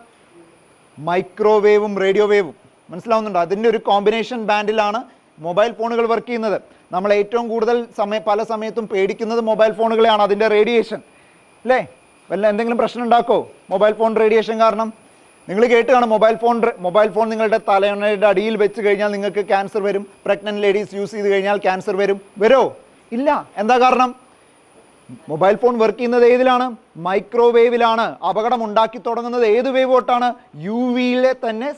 S1: മൈക്രോവേവും റേഡിയോ വേവും. മനസ്സിലാവുന്നുണ്ടോ? അതിൻ്റെ ഒരു കോമ്പിനേഷൻ ബാൻഡിലാണ് മൊബൈൽ ഫോണുകൾ വർക്ക് ചെയ്യുന്നത്. നമ്മൾ ഏറ്റവും കൂടുതൽ പല സമയത്തും പേടിക്കുന്നത് മൊബൈൽ ഫോണുകളെയാണ്, അതിൻ്റെ റേഡിയേഷൻ അല്ലേ? എന്തെങ്കിലും പ്രശ്നം ഉണ്ടാക്കോ മൊബൈൽ ഫോൺ റേഡിയേഷൻ കാരണം? നിങ്ങൾ കേട്ട് കാണും, മൊബൈൽ ഫോൺ നിങ്ങളുടെ തലയണയുടെ അടിയിൽ വെച്ച് കഴിഞ്ഞാൽ നിങ്ങൾക്ക് ക്യാൻസർ വരും, പ്രഗ്നന്റ് ലേഡീസ് യൂസ് ചെയ്ത് കഴിഞ്ഞാൽ ക്യാൻസർ വരുമോ? ഇല്ല. എന്താ കാരണം? മൊബൈൽ ഫോൺ വർക്ക് ചെയ്യുന്നത് ഏതിലാണ്? മൈക്രോവേവിലാണ്. അപകടം ഉണ്ടാക്കി തുടങ്ങുന്നത് ഏത് വേവ് തൊട്ടാണ്? UVയിലെ തന്നെ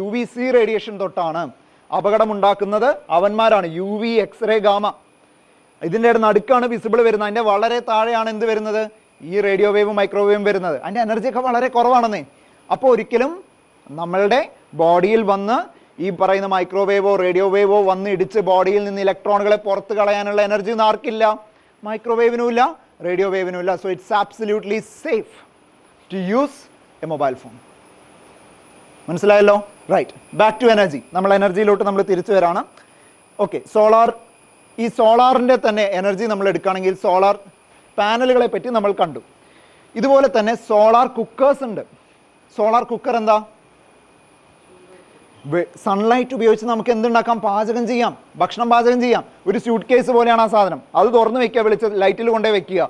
S1: UVC റേഡിയേഷൻ തൊട്ടാണ്. അപകടം ഉണ്ടാക്കുന്നത് അവന്മാരാണ്, UV, എക്സ്റേ, ഗാമ. ഇതിൻ്റെ നടുക്കാണ് വിസിബിൾ വരുന്നത്. അതിൻ്റെ വളരെ താഴെയാണ് എന്ത് വരുന്നത്? ഈ റേഡിയോ വേവും മൈക്രോവേവും വരുന്നത്. അതിൻ്റെ എനർജിയൊക്കെ വളരെ കുറവാണെന്നേ. അപ്പോൾ ഒരിക്കലും നമ്മളുടെ ബോഡിയിൽ വന്ന് ഈ പറയുന്ന മൈക്രോവേവോ റേഡിയോ വേവോ വന്ന് ഇടിച്ച് ബോഡിയിൽ നിന്ന് ഇലക്ട്രോണുകളെ പുറത്ത് കളയാനുള്ള എനർജി ഒന്നും ആർക്കില്ല. മൈക്രോവേവിനും ഇല്ല, റേഡിയോ വേവിനും ഇല്ല. So it's absolutely safe to use a mobile phone. മനസ്സിലായല്ലോ? റൈറ്റ്. Back to energy. നമ്മൾ എനർജിയിലോട്ട് നമ്മൾ തിരിച്ചു വരാണ്. ഓക്കെ, ഈ സോളാറിൻ്റെ തന്നെ എനർജി നമ്മൾ എടുക്കുകയാണെങ്കിൽ സോളാർ പാനലുകളെ പറ്റി നമ്മൾ കണ്ടു. ഇതുപോലെ തന്നെ സോളാർ കുക്കേഴ്സ് ഉണ്ട്. സോളാർ കുക്കർ എന്താ? സൺലൈറ്റ് ഉപയോഗിച്ച് നമുക്ക് എന്തുണ്ടാക്കാം? പാചകം ചെയ്യാം, ഭക്ഷണം പാചകം ചെയ്യാം. ഒരു സ്യൂട്ട് കേസ് പോലെയാണ് ആ സാധനം. അത് തുറന്ന് വെക്കുക, ലൈറ്റിൽ കൊണ്ടേ വെക്കുക.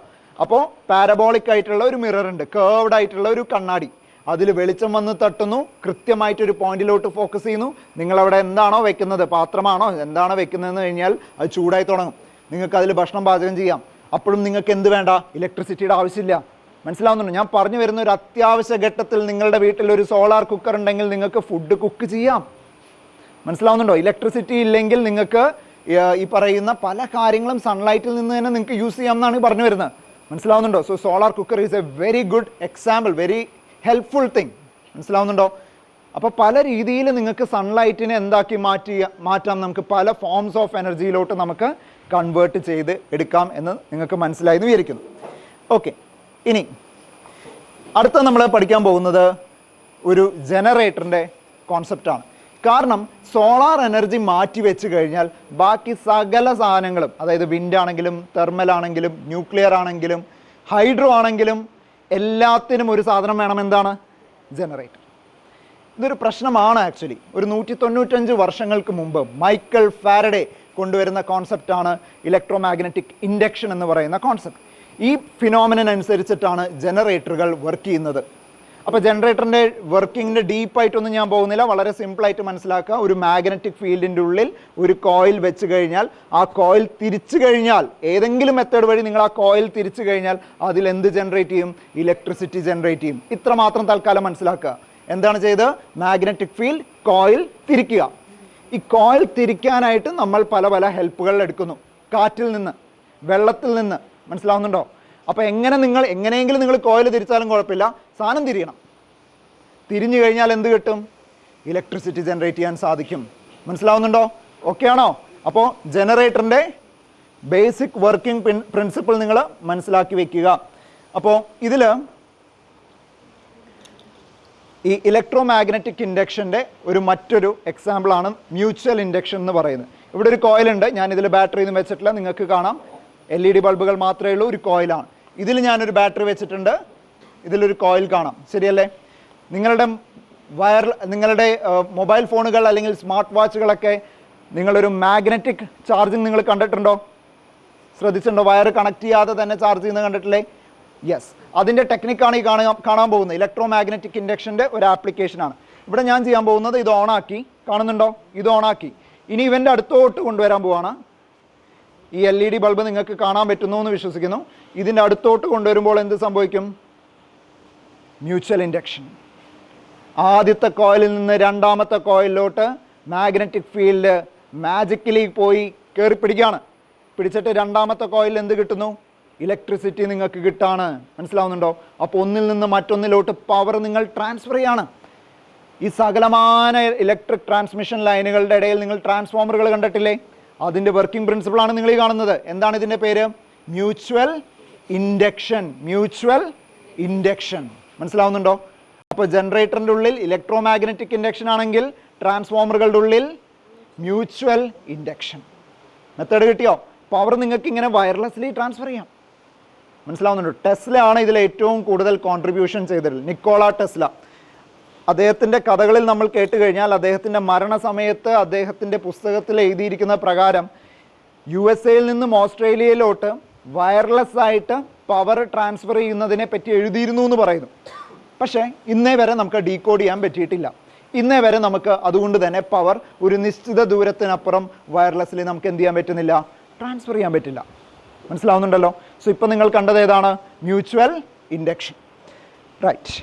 S1: അപ്പോൾ പാരബോളിക് ആയിട്ടുള്ള ഒരു മിറർ ഉണ്ട്, കേർവ്ഡ് ആയിട്ടുള്ള ഒരു കണ്ണാടി. അതിൽ വെളിച്ചം വന്ന് തട്ടുന്നു, കൃത്യമായിട്ടൊരു പോയിന്റിലോട്ട് ഫോക്കസ് ചെയ്യുന്നു. നിങ്ങളവിടെ എന്താണോ വെക്കുന്നത്, പാത്രമാണോ എന്താണോ വെക്കുന്നതെന്ന് കഴിഞ്ഞാൽ അത് ചൂടായി തുടങ്ങും. നിങ്ങൾക്ക് അതിൽ ഭക്ഷണം പാചകം ചെയ്യാം. അപ്പോഴും നിങ്ങൾക്ക് എന്ത് വേണ്ട? ഇലക്ട്രിസിറ്റിയുടെ ആവശ്യമില്ല. മനസ്സിലാവുന്നുണ്ടോ? ഞാൻ പറഞ്ഞു വരുന്ന ഒരു അത്യാവശ്യ ഘട്ടത്തിൽ നിങ്ങളുടെ വീട്ടിൽ ഒരു സോളാർ കുക്കർ ഉണ്ടെങ്കിൽ നിങ്ങൾക്ക് ഫുഡ് കുക്ക് ചെയ്യാം. മനസ്സിലാവുന്നുണ്ടോ? ഇലക്ട്രിസിറ്റി ഇല്ലെങ്കിൽ നിങ്ങൾക്ക് ഈ പറയുന്ന പല കാര്യങ്ങളും സൺലൈറ്റിൽ നിന്ന് തന്നെ നിങ്ങൾക്ക് യൂസ് ചെയ്യാം എന്നാണ് പറഞ്ഞു വരുന്നത്. മനസ്സിലാവുന്നുണ്ടോ? So solar cooker is A very good example, very helpful thing. മനസ്സിലാവുന്നുണ്ടോ? അപ്പോൾ പല രീതിയിൽ നിങ്ങൾക്ക് സൺലൈറ്റിനെ എന്താക്കി മാറ്റാം, നമുക്ക് പല ഫോംസ് ഓഫ് എനർജിയിലോട്ട് നമുക്ക് കൺവേർട്ട് ചെയ്ത് എടുക്കാം എന്ന് നിങ്ങൾക്ക് മനസ്സിലായി എന്ന് വിചാരിക്കുന്നു. ഓക്കെ, ഇനി അടുത്ത നമ്മൾ പഠിക്കാൻ പോകുന്നത് ഒരു ജനറേറ്ററിൻ്റെ കോൺസെപ്റ്റാണ്. കാരണം സോളാർ എനർജി മാറ്റി വെച്ച് കഴിഞ്ഞാൽ ബാക്കി സകല സാധനങ്ങളും, അതായത് വിൻഡ് ആണെങ്കിലും തെർമൽ ആണെങ്കിലും ന്യൂക്ലിയർ ആണെങ്കിലും ഹൈഡ്രോ ആണെങ്കിലും എല്ലാത്തിനും ഒരു സാധനം വേണം. എന്താണ്? ജനറേറ്റർ. ഇതൊരു പ്രശ്നമാണ് ആക്ച്വലി. ഒരു 195 വർഷങ്ങൾക്ക് മുമ്പ് മൈക്കൽ ഫാരഡേ കൊണ്ടുവരുന്ന കോൺസെപ്റ്റാണ് ഇലക്ട്രോ മാഗ്നറ്റിക് ഇൻഡക്ഷൻ എന്ന് പറയുന്ന കോൺസെപ്റ്റ്. ഈ ഫിനോമിനൻ അനുസരിച്ചിട്ടാണ് ജനറേറ്ററുകൾ വർക്ക് ചെയ്യുന്നത്. അപ്പോൾ ജനറേറ്ററിൻ്റെ വർക്കിങ്ങിൻ്റെ ഡീപ്പായിട്ടൊന്നും ഞാൻ പോകുന്നില്ല, വളരെ സിമ്പിളായിട്ട് മനസ്സിലാക്കുക. ഒരു മാഗ്നറ്റിക് ഫീൽഡിൻ്റെ ഉള്ളിൽ ഒരു കോയിൽ വെച്ച് കഴിഞ്ഞാൽ ആ കോയിൽ തിരിച്ചു കഴിഞ്ഞാൽ, ഏതെങ്കിലും മെത്തേഡ് വഴി നിങ്ങൾ ആ കോയിൽ തിരിച്ചു കഴിഞ്ഞാൽ അതിലെന്ത് ജനറേറ്റ് ചെയ്യും? ഇലക്ട്രിസിറ്റി ജനറേറ്റ് ചെയ്യും. ഇത്ര മാത്രം തൽക്കാലം മനസ്സിലാക്കുക. എന്താണ് ചെയ്ത്? മാഗ്നറ്റിക് ഫീൽഡ്, കോയിൽ തിരിക്കുക. ഈ കോയിൽ തിരിക്കാനായിട്ട് നമ്മൾ പല പല ഹെൽപ്പുകൾ എടുക്കുന്നു. കാറ്റിൽ നിന്ന്, വെള്ളത്തിൽ നിന്ന്. മനസ്സിലാവുന്നുണ്ടോ? അപ്പോൾ എങ്ങനെയെങ്കിലും നിങ്ങൾ കോയിൽ തിരിച്ചാലും കുഴപ്പമില്ല, സാധനം തിരിയണം. തിരിഞ്ഞു കഴിഞ്ഞാൽ എന്ത് കിട്ടും? ഇലക്ട്രിസിറ്റി ജനറേറ്റ് ചെയ്യാൻ സാധിക്കും. മനസ്സിലാവുന്നുണ്ടോ? ഓക്കെ ആണോ? അപ്പോൾ ജനറേറ്ററിൻ്റെ ബേസിക് വർക്കിംഗ് പ്രിൻസിപ്പിൾ നിങ്ങൾ മനസ്സിലാക്കി വെക്കുക. അപ്പോൾ ഇതിൽ ഈ ഇലക്ട്രോ മാഗ്നറ്റിക് ഇൻഡക്ഷൻ്റെ മറ്റൊരു എക്സാമ്പിളാണ് മ്യൂച്വൽ ഇൻഡക്ഷൻ എന്ന് പറയുന്നത്. ഇവിടെ ഒരു കോയിലുണ്ട്, ഞാനിതിൽ ബാറ്ററി ഒന്നും വെച്ചിട്ടില്ല, നിങ്ങൾക്ക് കാണാം. LED ബൾബുകൾ മാത്രമേ ഉള്ളൂ, ഒരു കോയിലാണ്. ഇതിൽ ഞാനൊരു ബാറ്ററി വെച്ചിട്ടുണ്ട്, ഇതിലൊരു കോയിൽ കാണാം. ശരിയല്ലേ? നിങ്ങളുടെ മൊബൈൽ ഫോണുകൾ അല്ലെങ്കിൽ സ്മാർട്ട് വാച്ചുകളൊക്കെ നിങ്ങളൊരു മാഗ്നറ്റിക് ചാർജിങ് നിങ്ങൾ കണ്ടിട്ടുണ്ടോ? ശ്രദ്ധിച്ചിട്ടുണ്ടോ? വയർ കണക്ട് ചെയ്യാതെ തന്നെ ചാർജ് ചെയ്യുന്നത് കണ്ടിട്ടില്ലേ? യെസ്, അതിൻ്റെ ടെക്നിക്കാണ് ഈ കാണാൻ പോകുന്നത്. ഇലക്ട്രോ മാഗ്നറ്റിക് ഇൻഡക്ഷൻ്റെ ഒരു ആപ്ലിക്കേഷനാണ്. ഇവിടെ ഞാൻ ചെയ്യാൻ പോകുന്നത് ഇത് ഓണാക്കി, കാണുന്നുണ്ടോ? ഇത് ഓണാക്കി. ഇനി ഇവൻ്റെ അടുത്തോട്ട് കൊണ്ടുവരാൻ പോവാണ്. ഈ LED ബൾബ് നിങ്ങൾക്ക് കാണാൻ പറ്റുന്നു എന്ന് വിശ്വസിക്കുന്നു. ഇതിൻ്റെ അടുത്തോട്ട് കൊണ്ടുവരുമ്പോൾ എന്ത് സംഭവിക്കും? Mutual induction. ആദ്യത്തെ കോയിലിൽ നിന്ന് രണ്ടാമത്തെ കോയിലിലോട്ട് മാഗ്നറ്റിക് ഫീൽഡ് മാജിക്കലി പോയി കയറി പിടിക്കുകയാണ്. പിടിച്ചിട്ട് രണ്ടാമത്തെ കോയിലിൽ എന്ത് കിട്ടുന്നു? ഇലക്ട്രിസിറ്റി നിങ്ങൾക്ക് കിട്ടാണ്. മനസ്സിലാവുന്നുണ്ടോ? അപ്പോൾ ഒന്നിൽ നിന്ന് മറ്റൊന്നിലോട്ട് പവർ നിങ്ങൾ ട്രാൻസ്ഫർ ചെയ്യാണ്. ഈ സകലമാന ഇലക്ട്രിക് ട്രാൻസ്മിഷൻ ലൈനുകളുടെ ഇടയിൽ നിങ്ങൾ ട്രാൻസ്ഫോമറുകൾ കണ്ടിട്ടില്ലേ? അതിൻ്റെ വർക്കിംഗ് പ്രിൻസിപ്പിളാണ് നിങ്ങൾ ഈ കാണുന്നത്. എന്താണ് ഇതിൻ്റെ പേര്? Mutual induction. മ്യൂച്വൽ ഇൻഡക്ഷൻ മനസ്സിലാവുന്നുണ്ടോ? അപ്പോൾ ജനറേറ്ററിൻ്റെ ഉള്ളിൽ ഇലക്ട്രോ മാഗ്നറ്റിക് ഇൻഡക്ഷൻ ആണെങ്കിൽ ട്രാൻസ്ഫോമറുകളുടെ ഉള്ളിൽ മ്യൂച്വൽ ഇൻഡക്ഷൻ. മെത്തേഡ് കിട്ടിയോ? പവർ നിങ്ങൾക്ക് ഇങ്ങനെ വയർലെസ്ലി ട്രാൻസ്ഫർ ചെയ്യാം. മനസ്സിലാവുന്നുണ്ടോ? ടെസ്ല ആണ് ഇതിൽ ഏറ്റവും കൂടുതൽ കോൺട്രിബ്യൂഷൻ ചെയ്തിട്ടുള്ളത്. Nikola Tesla. അദ്ദേഹത്തിൻ്റെ കഥകളിൽ നമ്മൾ കേട്ട് കഴിഞ്ഞാൽ അദ്ദേഹത്തിൻ്റെ മരണസമയത്ത് അദ്ദേഹത്തിൻ്റെ പുസ്തകത്തിൽ എഴുതിയിരിക്കുന്ന പ്രകാരം USA-യിൽ നിന്നും ഓസ്ട്രേലിയയിലോട്ട് വയർലെസ് ആയിട്ട് പവർ ട്രാൻസ്ഫർ ചെയ്യുന്നതിനെ പറ്റി എഴുതിയിരുന്നു എന്ന് പറയുന്നു. പക്ഷേ ഇന്നേ വരെ നമുക്ക് ഡീകോഡ് ചെയ്യാൻ പറ്റിയിട്ടില്ല. ഇന്നേ വരെ നമുക്ക് അതുകൊണ്ട് തന്നെ പവർ ഒരു നിശ്ചിത ദൂരത്തിനപ്പുറം വയർലെസ്ലി നമുക്ക് എന്ത് ചെയ്യാൻ പറ്റുന്നില്ല? ട്രാൻസ്ഫർ ചെയ്യാൻ പറ്റില്ല. മനസ്സിലാവുന്നുണ്ടല്ലോ? സോ ഇപ്പോൾ നിങ്ങൾ കണ്ടത് ഏതാണ്? Mutual induction. റൈറ്റ്.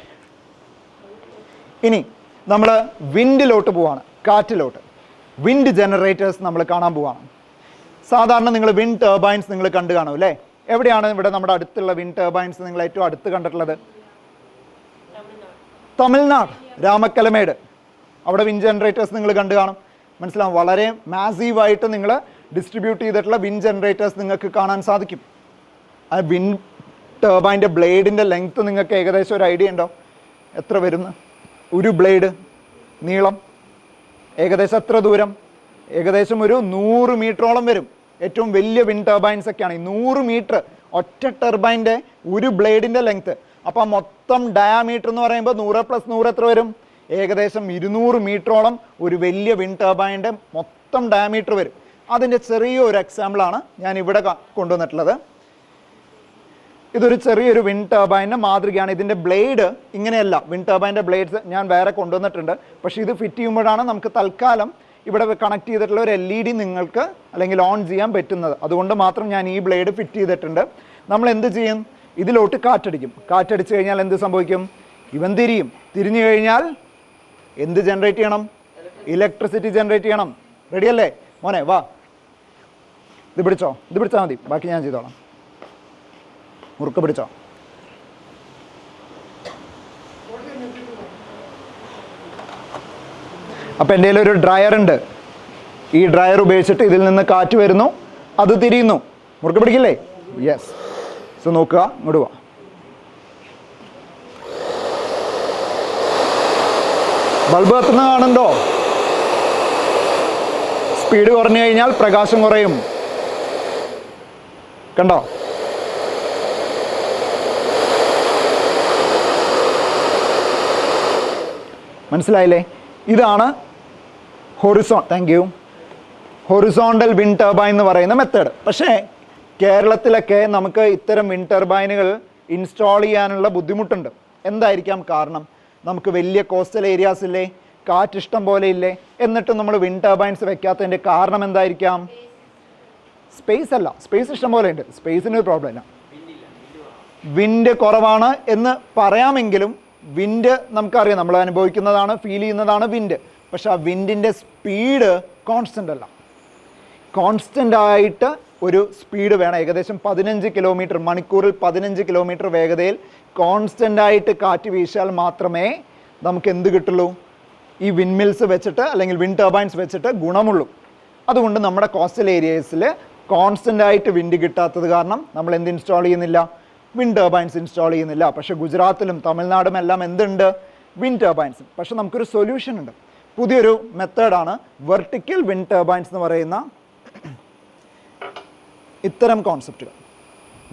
S1: ഇനി നമ്മൾ വിൻഡിലോട്ട് പോവാണ്, കാറ്റിലോട്ട്. വിൻഡ് ജനറേറ്റേഴ്സ് നമ്മൾ കാണാൻ പോവാണ്. സാധാരണ നിങ്ങൾ വിൻഡ് ടർബൈൻസ് നിങ്ങൾ കണ്ടു കാണും അല്ലേ? എവിടെയാണ് ഇവിടെ നമ്മുടെ അടുത്തുള്ള വിൻഡ് ടർബൈൻസ് നിങ്ങൾ ഏറ്റവും അടുത്ത് കണ്ടിട്ടുള്ളത്? തമിഴ്നാട്, രാമക്കലമേട്. അവിടെ വിൻഡ് ജനറേറ്റേഴ്സ് നിങ്ങൾ കണ്ടു കാണും. മനസ്സിലാവും? വളരെ മാസീവായിട്ട് നിങ്ങൾ ഡിസ്ട്രിബ്യൂട്ട് ചെയ്തിട്ടുള്ള വിൻഡ് ജനറേറ്റേഴ്സ് നിങ്ങൾക്ക് കാണാൻ സാധിക്കും. ആ വിൻഡ് ടർബൈൻ്റെ ബ്ലേഡിൻ്റെ ലെങ്ത്ത് നിങ്ങൾക്ക് ഏകദേശം ഒരു ഐഡിയ ഉണ്ടോ? എത്ര വരുന്നു? ഒരു ബ്ലേഡ് നീളം ഏകദേശം എത്ര ദൂരം? ഏകദേശം ഒരു 100 മീറ്ററോളം വരും. ഏറ്റവും വലിയ വിൻഡ് ടർബൈൻസ് ഒക്കെയാണ് 100 മീറ്റർ ഒറ്റ ടർബൈൻ്റെ ഒരു ബ്ലേഡിൻ്റെ ലെങ്ത്ത്. അപ്പോൾ മൊത്തം ഡയാമീറ്റർ എന്ന് പറയുമ്പോൾ 100 + 100 എത്ര വരും? ഏകദേശം 200 മീറ്ററോളം ഒരു വലിയ വിൻഡ് ടർബൈൻ്റെ മൊത്തം ഡയാമീറ്റർ വരും. അതിൻ്റെ ചെറിയൊരു എക്സാമ്പിളാണ് ഞാൻ ഇവിടെ കൊണ്ടുവന്നിട്ടുള്ളത്. ഇതൊരു ചെറിയൊരു വിൻഡ് ടർബൈൻ്റെ മാതൃകയാണ്. ഇതിൻ്റെ ബ്ലേഡ് ഇങ്ങനെയല്ല. വിൻഡ് ടർബൈൻ്റെ ബ്ലേഡ്സ് ഞാൻ വേറെ കൊണ്ടുവന്നിട്ടുണ്ട്. പക്ഷേ ഇത് ഫിറ്റ് ചെയ്യുമ്പോഴാണ് നമുക്ക് തൽക്കാലം ഇവിടെ കണക്ട് ചെയ്തിട്ടുള്ള ഒരു LED നിങ്ങൾക്ക് അല്ലെങ്കിൽ ഓൺ ചെയ്യാൻ പറ്റുന്നത്. അതുകൊണ്ട് മാത്രം ഞാൻ ഈ ബ്ലേഡ് ഫിറ്റ് ചെയ്തിട്ടുണ്ട്. നമ്മൾ എന്ത് ചെയ്യും? ഇതിലോട്ട് കാറ്റടിക്കും. കാറ്റടിച്ച് കഴിഞ്ഞാൽ എന്ത് സംഭവിക്കും? ഇവൻ തിരിയും. തിരിഞ്ഞു കഴിഞ്ഞാൽ എന്ത് ജനറേറ്റ് ചെയ്യണം? ഇലക്ട്രിസിറ്റി ജനറേറ്റ് ചെയ്യണം. റെഡിയല്ലേ മോനെ? വാ, ഇത് പിടിച്ചോ. ഇത് പിടിച്ചാൽ മതി, ബാക്കി ഞാൻ ചെയ്തോളാം. മുറുക്ക് പിടിച്ചോ. അപ്പം എൻ്റെ കയ്യിലൊരു ഡ്രയർ ഉണ്ട്. ഈ ഡ്രയർ ഉപയോഗിച്ചിട്ട് ഇതിൽ നിന്ന് കാറ്റ് വരുന്നു, അത് തിരിയുന്നു. മുറുക്ക് പിടിക്കില്ലേ? യെസ്. സോ നോക്കുക, ഇങ്ങോട്ട് പോവാ. ബൾബ് കത്തുന്ന കാണുന്നുണ്ടോ? സ്പീഡ് കുറഞ്ഞു കഴിഞ്ഞാൽ പ്രകാശം കുറയും. കണ്ടോ? മനസ്സിലായില്ലേ? ഇതാണ് ഹൊറിസോണ്ടൽ വിൻഡ് ടർബൈൻ എന്ന് പറയുന്ന മെത്തേഡ്. പക്ഷേ കേരളത്തിലൊക്കെ നമുക്ക് ഇത്തരം വിൻഡ് ടർബൈനുകൾ ഇൻസ്റ്റാൾ ചെയ്യാനുള്ള ബുദ്ധിമുട്ടുണ്ട്. എന്തായിരിക്കാം കാരണം? നമുക്ക് വലിയ കോസ്റ്റൽ ഏരിയാസ് ഇല്ലേ? കാറ്റ് ഇഷ്ടം പോലെ ഇല്ലേ? എന്നിട്ടും നമ്മൾ വിൻഡ് ടർബൈൻസ് വെക്കാത്തതിൻ്റെ കാരണം എന്തായിരിക്കാം? സ്പേസ് അല്ല. സ്പേസ് ഇഷ്ടം പോലെ ഉണ്ട്. സ്പേസിനൊരു പ്രോബ്ലം ഇല്ല. വിൻഡ് കുറവാണ് എന്ന് പറയാമെങ്കിലും വിൻഡ് നമുക്കറിയാം, നമ്മൾ അനുഭവിക്കുന്നതാണ്, ഫീൽ ചെയ്യുന്നതാണ് വിൻഡ്. പക്ഷെ ആ വിൻഡിൻ്റെ സ്പീഡ് കോൺസ്റ്റൻ്റ് അല്ല. കോൺസ്റ്റൻ്റ് ആയിട്ട് ഒരു സ്പീഡ് വേണം. ഏകദേശം 15 കിലോമീറ്റർ മണിക്കൂറിൽ 15 കിലോമീറ്റർ വേഗതയിൽ കോൺസ്റ്റൻ്റ് ആയിട്ട് കാറ്റ് വീശാൽ മാത്രമേ നമുക്ക് എന്ത് കിട്ടുള്ളൂ? ഈ വിൻഡ് മിൽസ് വെച്ചിട്ട് അല്ലെങ്കിൽ വിൻഡ് ടർബൈൻസ് വെച്ചിട്ട് ഗുണമുള്ളൂ. അതുകൊണ്ട് നമ്മുടെ കോസ്റ്റൽ ഏരിയസിൽ കോൺസ്റ്റൻ്റ് ആയിട്ട് വിൻഡ് കിട്ടാത്തത് കാരണം നമ്മൾ എന്ത് ഇൻസ്റ്റാൾ ചെയ്യുന്നില്ല? വിൻഡ് ടർബൈൻസ് ഇൻസ്റ്റാൾ ചെയ്യുന്നില്ല. പക്ഷേ ഗുജറാത്തിലും തമിഴ്നാടും എല്ലാം എന്തുണ്ട്? Wind turbines. പക്ഷെ നമുക്കൊരു സൊല്യൂഷൻ ഉണ്ട്. പുതിയൊരു മെത്തേഡാണ് വെർട്ടിക്കൽ വിൻഡ് ടർബൈൻസ് എന്ന് പറയുന്ന ഇത്തരം കോൺസെപ്റ്റുകൾ.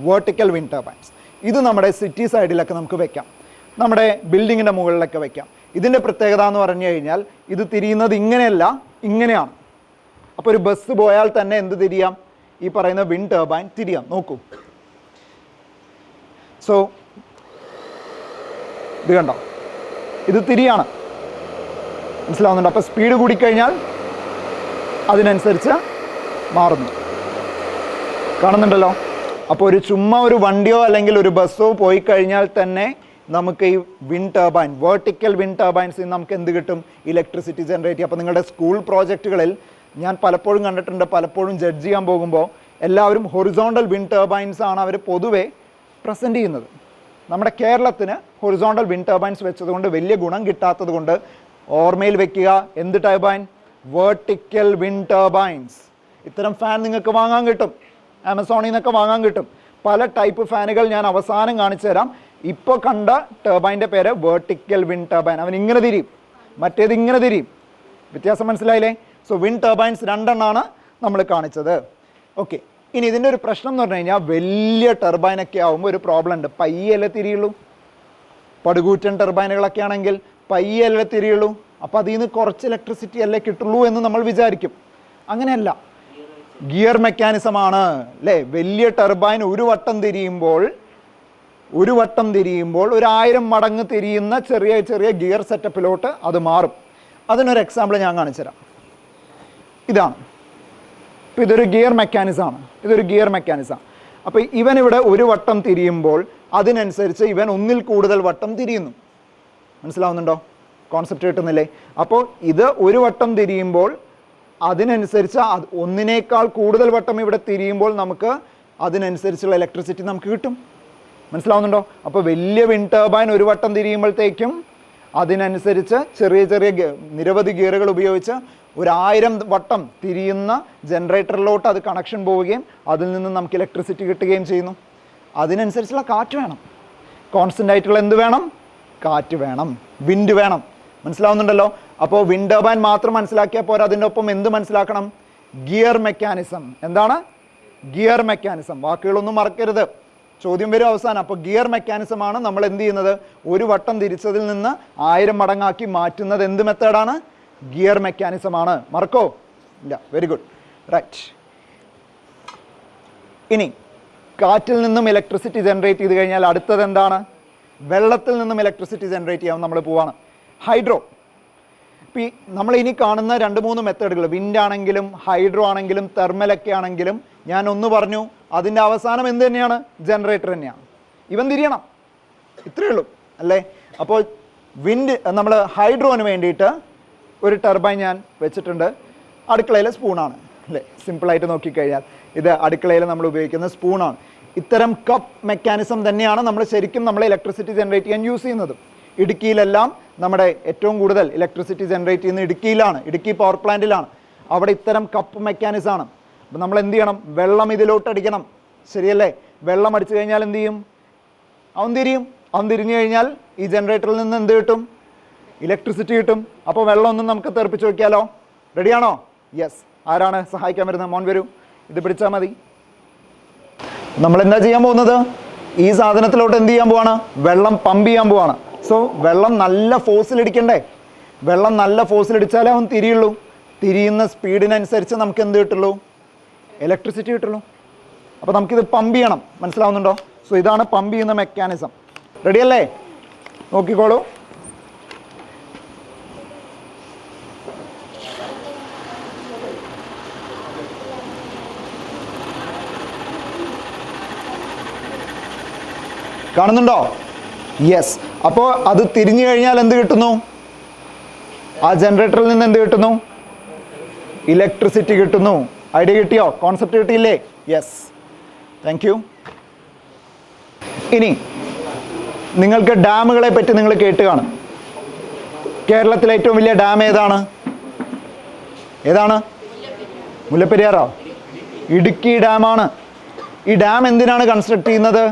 S1: വെർട്ടിക്കൽ വിൻഡ് ടർബൈൻസ് ഇത് നമ്മുടെ സിറ്റി സൈഡിലൊക്കെ നമുക്ക് വെക്കാം, നമ്മുടെ ബിൽഡിങ്ങിൻ്റെ മുകളിലൊക്കെ വെക്കാം. ഇതിൻ്റെ പ്രത്യേകത എന്ന് പറഞ്ഞു കഴിഞ്ഞാൽ ഇത് തിരിയുന്നത് ഇങ്ങനെയല്ല, ഇങ്ങനെയാണ്. അപ്പോൾ ഒരു ബസ് പോയാൽ തന്നെ എന്ത് തിരിയാം? ഈ പറയുന്ന വിൻഡ് ടർബൈൻ തിരിയാം. നോക്കൂ, സോ ഇത് കണ്ടോ, ഇത് തിരിയാണ്. മനസ്സിലാവുന്നുണ്ടോ? അപ്പോൾ സ്പീഡ് കൂടിക്കഴിഞ്ഞാൽ അതിനനുസരിച്ച് മാറുന്നു. കാണുന്നുണ്ടല്ലോ? അപ്പോൾ ഒരു ചുമ്മാ ഒരു വണ്ടിയോ അല്ലെങ്കിൽ ഒരു ബസ്സോ പോയി കഴിഞ്ഞാൽ തന്നെ നമുക്ക് ഈ വിൻഡ് ടർബൈൻ, വെർട്ടിക്കൽ വിൻഡ് ടർബൈൻസിൽ നിന്ന് നമുക്ക് എന്ത് കിട്ടും? ഇലക്ട്രിസിറ്റി ജനറേറ്റ് ചെയ്യും. അപ്പോൾ നിങ്ങളുടെ സ്കൂൾ പ്രോജക്റ്റുകളിൽ ഞാൻ പലപ്പോഴും കണ്ടിട്ടുണ്ട്, പലപ്പോഴും ജഡ്ജ് ചെയ്യാൻ പോകുമ്പോൾ എല്ലാവരും ഹൊറിസോണ്ടൽ വിൻഡ് ടർബൈൻസ് ആണ് അവർ പൊതുവെ പ്രസൻറ്റ് ചെയ്യുന്നത്. നമ്മുടെ കേരളത്തിന് ഹൊറിസോണ്ടൽ വിൻഡ് ടർബൈൻസ് വെച്ചതുകൊണ്ട് വലിയ ഗുണം കിട്ടാത്തത് കൊണ്ട് ഓർമ്മയിൽ വെക്കുക, എന്ത് ടർബൈൻ? Vertical wind turbines. ഇത്തരം ഫാൻ നിങ്ങൾക്ക് വാങ്ങാൻ കിട്ടും, ആമസോണിൽ നിന്നൊക്കെ വാങ്ങാൻ കിട്ടും. പല ടൈപ്പ് ഫാനുകൾ ഞാൻ അവസാനം കാണിച്ചു തരാം. ഇപ്പോൾ കണ്ട ടർബൈൻ്റെ പേര് വെർട്ടിക്കൽ വിൻഡ് ടർബൈൻ. അവൻ ഇങ്ങനെ തിരിയും, മറ്റേത് ഇങ്ങനെ തിരിയും. വ്യത്യാസം മനസ്സിലായില്ലേ? സോ വിൻഡ് ടർബൈൻസ് രണ്ടെണ്ണമാണ് നമ്മൾ കാണിച്ചത്. ഓക്കെ, ഇനി ഇതിൻ്റെ ഒരു പ്രശ്നം എന്ന് പറഞ്ഞു കഴിഞ്ഞാൽ വലിയ ടർബൈനൊക്കെ ആകുമ്പോൾ ഒരു പ്രോബ്ലം ഉണ്ട്. പയ്യല്ലേ തിരിയുള്ളൂ. പടുകൂറ്റൻ ടർബൈനുകളൊക്കെ ആണെങ്കിൽ പയ്യല്ലേ തിരിയുള്ളൂ. അപ്പോൾ അതിൽ നിന്ന് കുറച്ച് ഇലക്ട്രിസിറ്റി അല്ലേ കിട്ടുള്ളൂ എന്ന് നമ്മൾ വിചാരിക്കും. അങ്ങനെയല്ല, ഗിയർ മെക്കാനിസമാണ് അല്ലേ. വലിയ ടർബൈൻ ഒരു വട്ടം തിരിയുമ്പോൾ 1000 മടങ്ങ് തിരിയുന്ന ചെറിയ ചെറിയ ഗിയർ സെറ്റപ്പിലോട്ട് അത് മാറും. അതിനൊരു എക്സാമ്പിൾ ഞാൻ കാണിച്ചു തരാം. ഇതാണ്. അപ്പോൾ ഇതൊരു ഗിയർ മെക്കാനിസമാണ്. അപ്പോൾ ഇവനിവിടെ ഒരു വട്ടം തിരിയുമ്പോൾ അതിനനുസരിച്ച് ഇവൻ ഒന്നിൽ കൂടുതൽ വട്ടം തിരിയുന്നു. മനസ്സിലാവുന്നുണ്ടോ? കോൺസെപ്റ്റ് കിട്ടുന്നില്ലേ? അപ്പോൾ ഇത് ഒരു വട്ടം തിരിയുമ്പോൾ അതിനനുസരിച്ച് ഒന്നിനേക്കാൾ കൂടുതൽ വട്ടം ഇവിടെ തിരിയുമ്പോൾ നമുക്ക് അതിനനുസരിച്ചുള്ള ഇലക്ട്രിസിറ്റി നമുക്ക് കിട്ടും. മനസ്സിലാവുന്നുണ്ടോ? അപ്പോൾ വലിയ വിൻഡ് ടർബൈൻ ഒരു വട്ടം തിരിയുമ്പോഴത്തേക്കും അതിനനുസരിച്ച് ചെറിയ നിരവധി ഗിയറുകൾ ഉപയോഗിച്ച് 1000 വട്ടം തിരിയുന്ന ജനറേറ്ററിലോട്ട് അത് കണക്ഷൻ പോവുകയും അതിൽ നിന്ന് നമുക്ക് ഇലക്ട്രിസിറ്റി കിട്ടുകയും ചെയ്യുന്നു. അതിനനുസരിച്ചുള്ള കാറ്റ് വേണം. കോൺസ്റ്റൻ്റ് ആയിട്ടുള്ള എന്ത് വേണം? കാറ്റ് വേണം, വിൻഡ് വേണം. മനസ്സിലാവുന്നുണ്ടല്ലോ? അപ്പോൾ വിൻഡ് ടർബൈൻ മാത്രം മനസ്സിലാക്കിയാൽ പോരാ, അതിൻ്റെ ഒപ്പം എന്ത് മനസ്സിലാക്കണം? Gear mechanism. എന്താണ് ഗിയർ മെക്കാനിസം? വാക്കുകളൊന്നും മറക്കരുത്, ചോദ്യം വരും അവസാനം. അപ്പോൾ ഗിയർ മെക്കാനിസമാണ് നമ്മൾ എന്ത് ചെയ്യുന്നത്? ഒരു വട്ടം തിരിച്ചതിൽ നിന്ന് 1000 മടങ്ങാക്കി മാറ്റുന്നത്. എന്ത് മെത്തേഡാണ്? ഗിയർ മെക്കാനിസമാണ്. മറക്കോ? ഇല്ല. Very good, right. ഇനി കാറ്റിൽ നിന്നും ഇലക്ട്രിസിറ്റി ജനറേറ്റ് ചെയ്ത് കഴിഞ്ഞാൽ അടുത്തത് എന്താണ്? വെള്ളത്തിൽ നിന്നും ഇലക്ട്രിസിറ്റി ജനറേറ്റ് ചെയ്യാൻ നമ്മൾ പോവാണ്. ഹൈഡ്രോ. ഇപ്പോൾ ഈ നമ്മൾ ഇനി കാണുന്ന 2-3 മെത്തേഡുകൾ, വിൻഡ് ആണെങ്കിലും ഹൈഡ്രോ ആണെങ്കിലും തെർമലൊക്കെ ആണെങ്കിലും, ഞാൻ ഒന്ന് പറഞ്ഞു, അതിൻ്റെ അവസാനം എന്ത് തന്നെയാണ്? ജനറേറ്റർ തന്നെയാണ്. ഇവൻ തിരിയണം, ഇത്രയേ ഉള്ളൂ അല്ലേ? അപ്പോൾ വിൻഡ് നമ്മൾ ഹൈഡ്രോന് വേണ്ടിയിട്ട് ഒരു ടർബൈൻ ഞാൻ വെച്ചിട്ടുണ്ട്. അടുക്കളയിലെ സ്പൂണാണ് അല്ലേ? സിമ്പിളായിട്ട് നോക്കിക്കഴിഞ്ഞാൽ ഇത് അടുക്കളയിൽ നമ്മൾ ഉപയോഗിക്കുന്ന സ്പൂണാണ്. ഇത്തരം കപ്പ് മെക്കാനിസം തന്നെയാണ് നമ്മൾ ശരിക്കും ഇലക്ട്രിസിറ്റി ജനറേറ്റ് ചെയ്യാൻ യൂസ് ചെയ്യുന്നത്. ഇടുക്കിയിലെല്ലാം നമ്മുടെ ഏറ്റവും കൂടുതൽ ഇലക്ട്രിസിറ്റി ജനറേറ്റ് ചെയ്യുന്നത് ഇടുക്കിയിലാണ്, ഇടുക്കി പവർ പ്ലാന്റിലാണ്. അവിടെ ഇത്തരം കപ്പ് മെക്കാനിസമാണ്. അപ്പം നമ്മൾ എന്ത് ചെയ്യണം? വെള്ളം ഇതിലോട്ട് അടിക്കണം, ശരിയല്ലേ? വെള്ളം അടിച്ചു കഴിഞ്ഞാൽ എന്ത് ചെയ്യും? അവൻ തിരിഞ്ഞു കഴിഞ്ഞാൽ ഈ ജനറേറ്ററിൽ നിന്ന് എന്ത് കിട്ടും? ഇലക്ട്രിസിറ്റി കിട്ടും. അപ്പോൾ വെള്ളം ഒന്നും നമുക്ക് തെറിപ്പിച്ച് നോക്കിയാലോ? റെഡിയാണോ? യെസ്. ആരാണ് സഹായിക്കാൻ വരുന്നത്? മോൻ വരൂ, ഇത് പിടിച്ചാൽ മതി. നമ്മൾ എന്താ ചെയ്യാൻ പോകുന്നത്? ഈ സാധനത്തിലോട്ട് എന്ത് ചെയ്യാൻ പോവാണ്? വെള്ളം പമ്പ് ചെയ്യാൻ പോവാണ്. സോ വെള്ളം നല്ല ഫോഴ്സിലിടിക്കണ്ടേ? വെള്ളം നല്ല ഫോഴ്സിലിടിച്ചാലേ അവൻ തിരിയുള്ളൂ. തിരിയുന്ന സ്പീഡിനനുസരിച്ച് നമുക്ക് എന്ത് കിട്ടുള്ളൂ? ഇലക്ട്രിസിറ്റി കിട്ടുള്ളൂ. അപ്പോൾ നമുക്കിത് പമ്പ് ചെയ്യണം. മനസ്സിലാവുന്നുണ്ടോ? സോ ഇതാണ് പമ്പ് ചെയ്യുന്ന മെക്കാനിസം. റെഡിയല്ലേ? നോക്കിക്കോളൂ. കാണുന്നുണ്ടോ? യെസ്. അപ്പോൾ അത് തിരിഞ്ഞു കഴിഞ്ഞാൽ എന്ത് കിട്ടുന്നു? ആ ജനറേറ്ററിൽ നിന്ന് എന്ത് കിട്ടുന്നു? ഇലക്ട്രിസിറ്റി കിട്ടുന്നു. ഐഡിയ കിട്ടിയോ? കോൺസെപ്റ്റ് കിട്ടിയില്ലേ? Yes, thank U. ഇനി നിങ്ങൾക്ക് ഡാമുകളെ പറ്റി നിങ്ങൾ കേട്ട് കാണും. കേരളത്തിലെ ഏറ്റവും വലിയ ഡാം ഏതാണ്? മുല്ലപ്പെരിയാറോ? ഇടുക്കി ഡാമാണ്. ഈ ഡാം എന്തിനാണ് കൺസ്ട്രക്ട് ചെയ്യുന്നത്?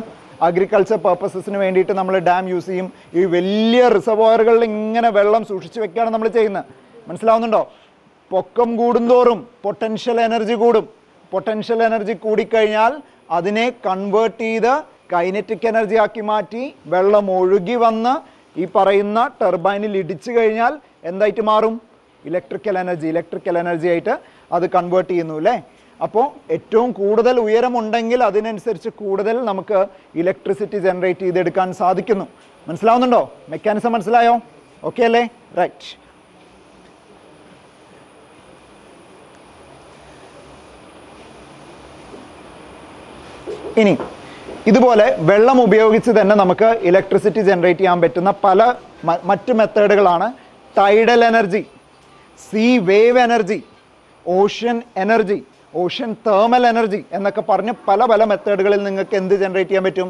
S1: അഗ്രികൾച്ചർ പർപ്പസസിന് വേണ്ടിയിട്ട് നമ്മൾ ഡാം യൂസ് ചെയ്യും. ഈ വലിയ റിസർവോയറുകളിൽ ഇങ്ങനെ വെള്ളം സൂക്ഷിച്ച് വെക്കുകയാണ് നമ്മൾ ചെയ്യുന്നത്. മനസ്സിലാവുന്നുണ്ടോ? പൊക്കം കൂടുന്തോറും പൊട്ടൻഷ്യൽ എനർജി കൂടും. പൊട്ടൻഷ്യൽ എനർജി കൂടിക്കഴിഞ്ഞാൽ അതിനെ കൺവേർട്ട് ചെയ്ത് കൈനറ്റിക് എനർജി ആക്കി മാറ്റി വെള്ളം ഒഴുകി വന്ന് ഈ പറയുന്ന ടർബൈനിൽ ഇടിച്ചു കഴിഞ്ഞാൽ എന്തായിട്ട് മാറും? ഇലക്ട്രിക്കൽ എനർജി ആയിട്ട് അത് കൺവേർട്ട് ചെയ്യുന്നു അല്ലേ? അപ്പോൾ ഏറ്റവും കൂടുതൽ ഉയരമുണ്ടെങ്കിൽ അതിനനുസരിച്ച് കൂടുതൽ നമുക്ക് ഇലക്ട്രിസിറ്റി ജനറേറ്റ് ചെയ്തെടുക്കാൻ സാധിക്കുന്നു. മനസ്സിലാവുന്നുണ്ടോ? മെക്കാനിസം മനസ്സിലായോ? ഓക്കെ അല്ലേ? റൈറ്റ്. ഇനി ഇതുപോലെ വെള്ളം ഉപയോഗിച്ച് തന്നെ നമുക്ക് ഇലക്ട്രിസിറ്റി ജനറേറ്റ് ചെയ്യാൻ പറ്റുന്ന പല മറ്റ് മെത്തേഡുകളാണ്. Tidal energy, sea wave energy, ocean energy, ocean thermal energy എന്നൊക്കെ പറഞ്ഞ് പല മെത്തേഡുകളിൽ നിങ്ങൾക്ക് എന്ത് ജനറേറ്റ് ചെയ്യാൻ പറ്റും?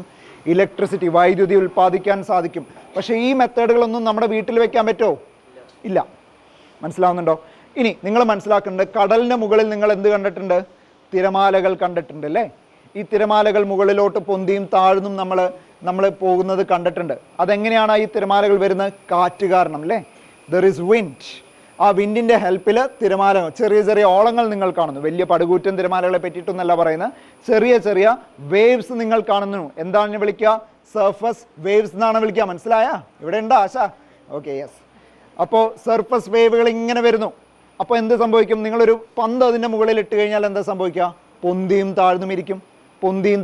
S1: ഇലക്ട്രിസിറ്റി, വൈദ്യുതി ഉൽപ്പാദിക്കാൻ സാധിക്കും. പക്ഷേ ഈ മെത്തേഡുകളൊന്നും നമ്മുടെ വീട്ടിൽ വെക്കാൻ പറ്റുമോ? ഇല്ല. മനസ്സിലാവുന്നുണ്ടോ? ഇനി നിങ്ങൾ മനസ്സിലാക്കേണ്ടത്, കടലിൻ്റെ മുകളിൽ നിങ്ങൾ എന്ത് കണ്ടിട്ടുണ്ട്? തിരമാലകൾ കണ്ടിട്ടുണ്ട് അല്ലേ? ഈ തിരമാലകൾ മുകളിലോട്ട് പൊന്തിയും താഴ്ന്നും നമ്മൾ പോകുന്നത് കണ്ടിട്ടുണ്ട്. അതെങ്ങനെയാണ് ഈ തിരമാലകൾ വരുന്നത്? കാറ്റ് കാരണം അല്ലേ? There is wind. ആ വിൻഡിൻ്റെ ഹെൽപ്പിൽ തിരമാലകൾ, ചെറിയ ചെറിയ ഓളങ്ങൾ നിങ്ങൾ കാണുന്നു. വലിയ പടുകൂറ്റൻ തിരമാലകളെ പറ്റിയിട്ടൊന്നല്ല പറയുന്നത്, ചെറിയ ചെറിയ വേവ്സ് നിങ്ങൾ കാണുന്നു. എന്താണ് വിളിക്കുക? സർഫസ് വേവ്സ് എന്നാണ് വിളിക്കുക. മനസ്സിലായ? ഇവിടെ ഉണ്ടോ ആശ? Okay, yes. അപ്പോൾ സർഫസ് വേവുകൾ ഇങ്ങനെ വരുന്നു. അപ്പോൾ എന്ത് സംഭവിക്കും? നിങ്ങളൊരു പന്ത് അതിൻ്റെ മുകളിൽ ഇട്ട് കഴിഞ്ഞാൽ എന്താ സംഭവിക്കുക? പൊന്തിയും താഴ്ന്നും ഇരിക്കും, പൊന്തിയും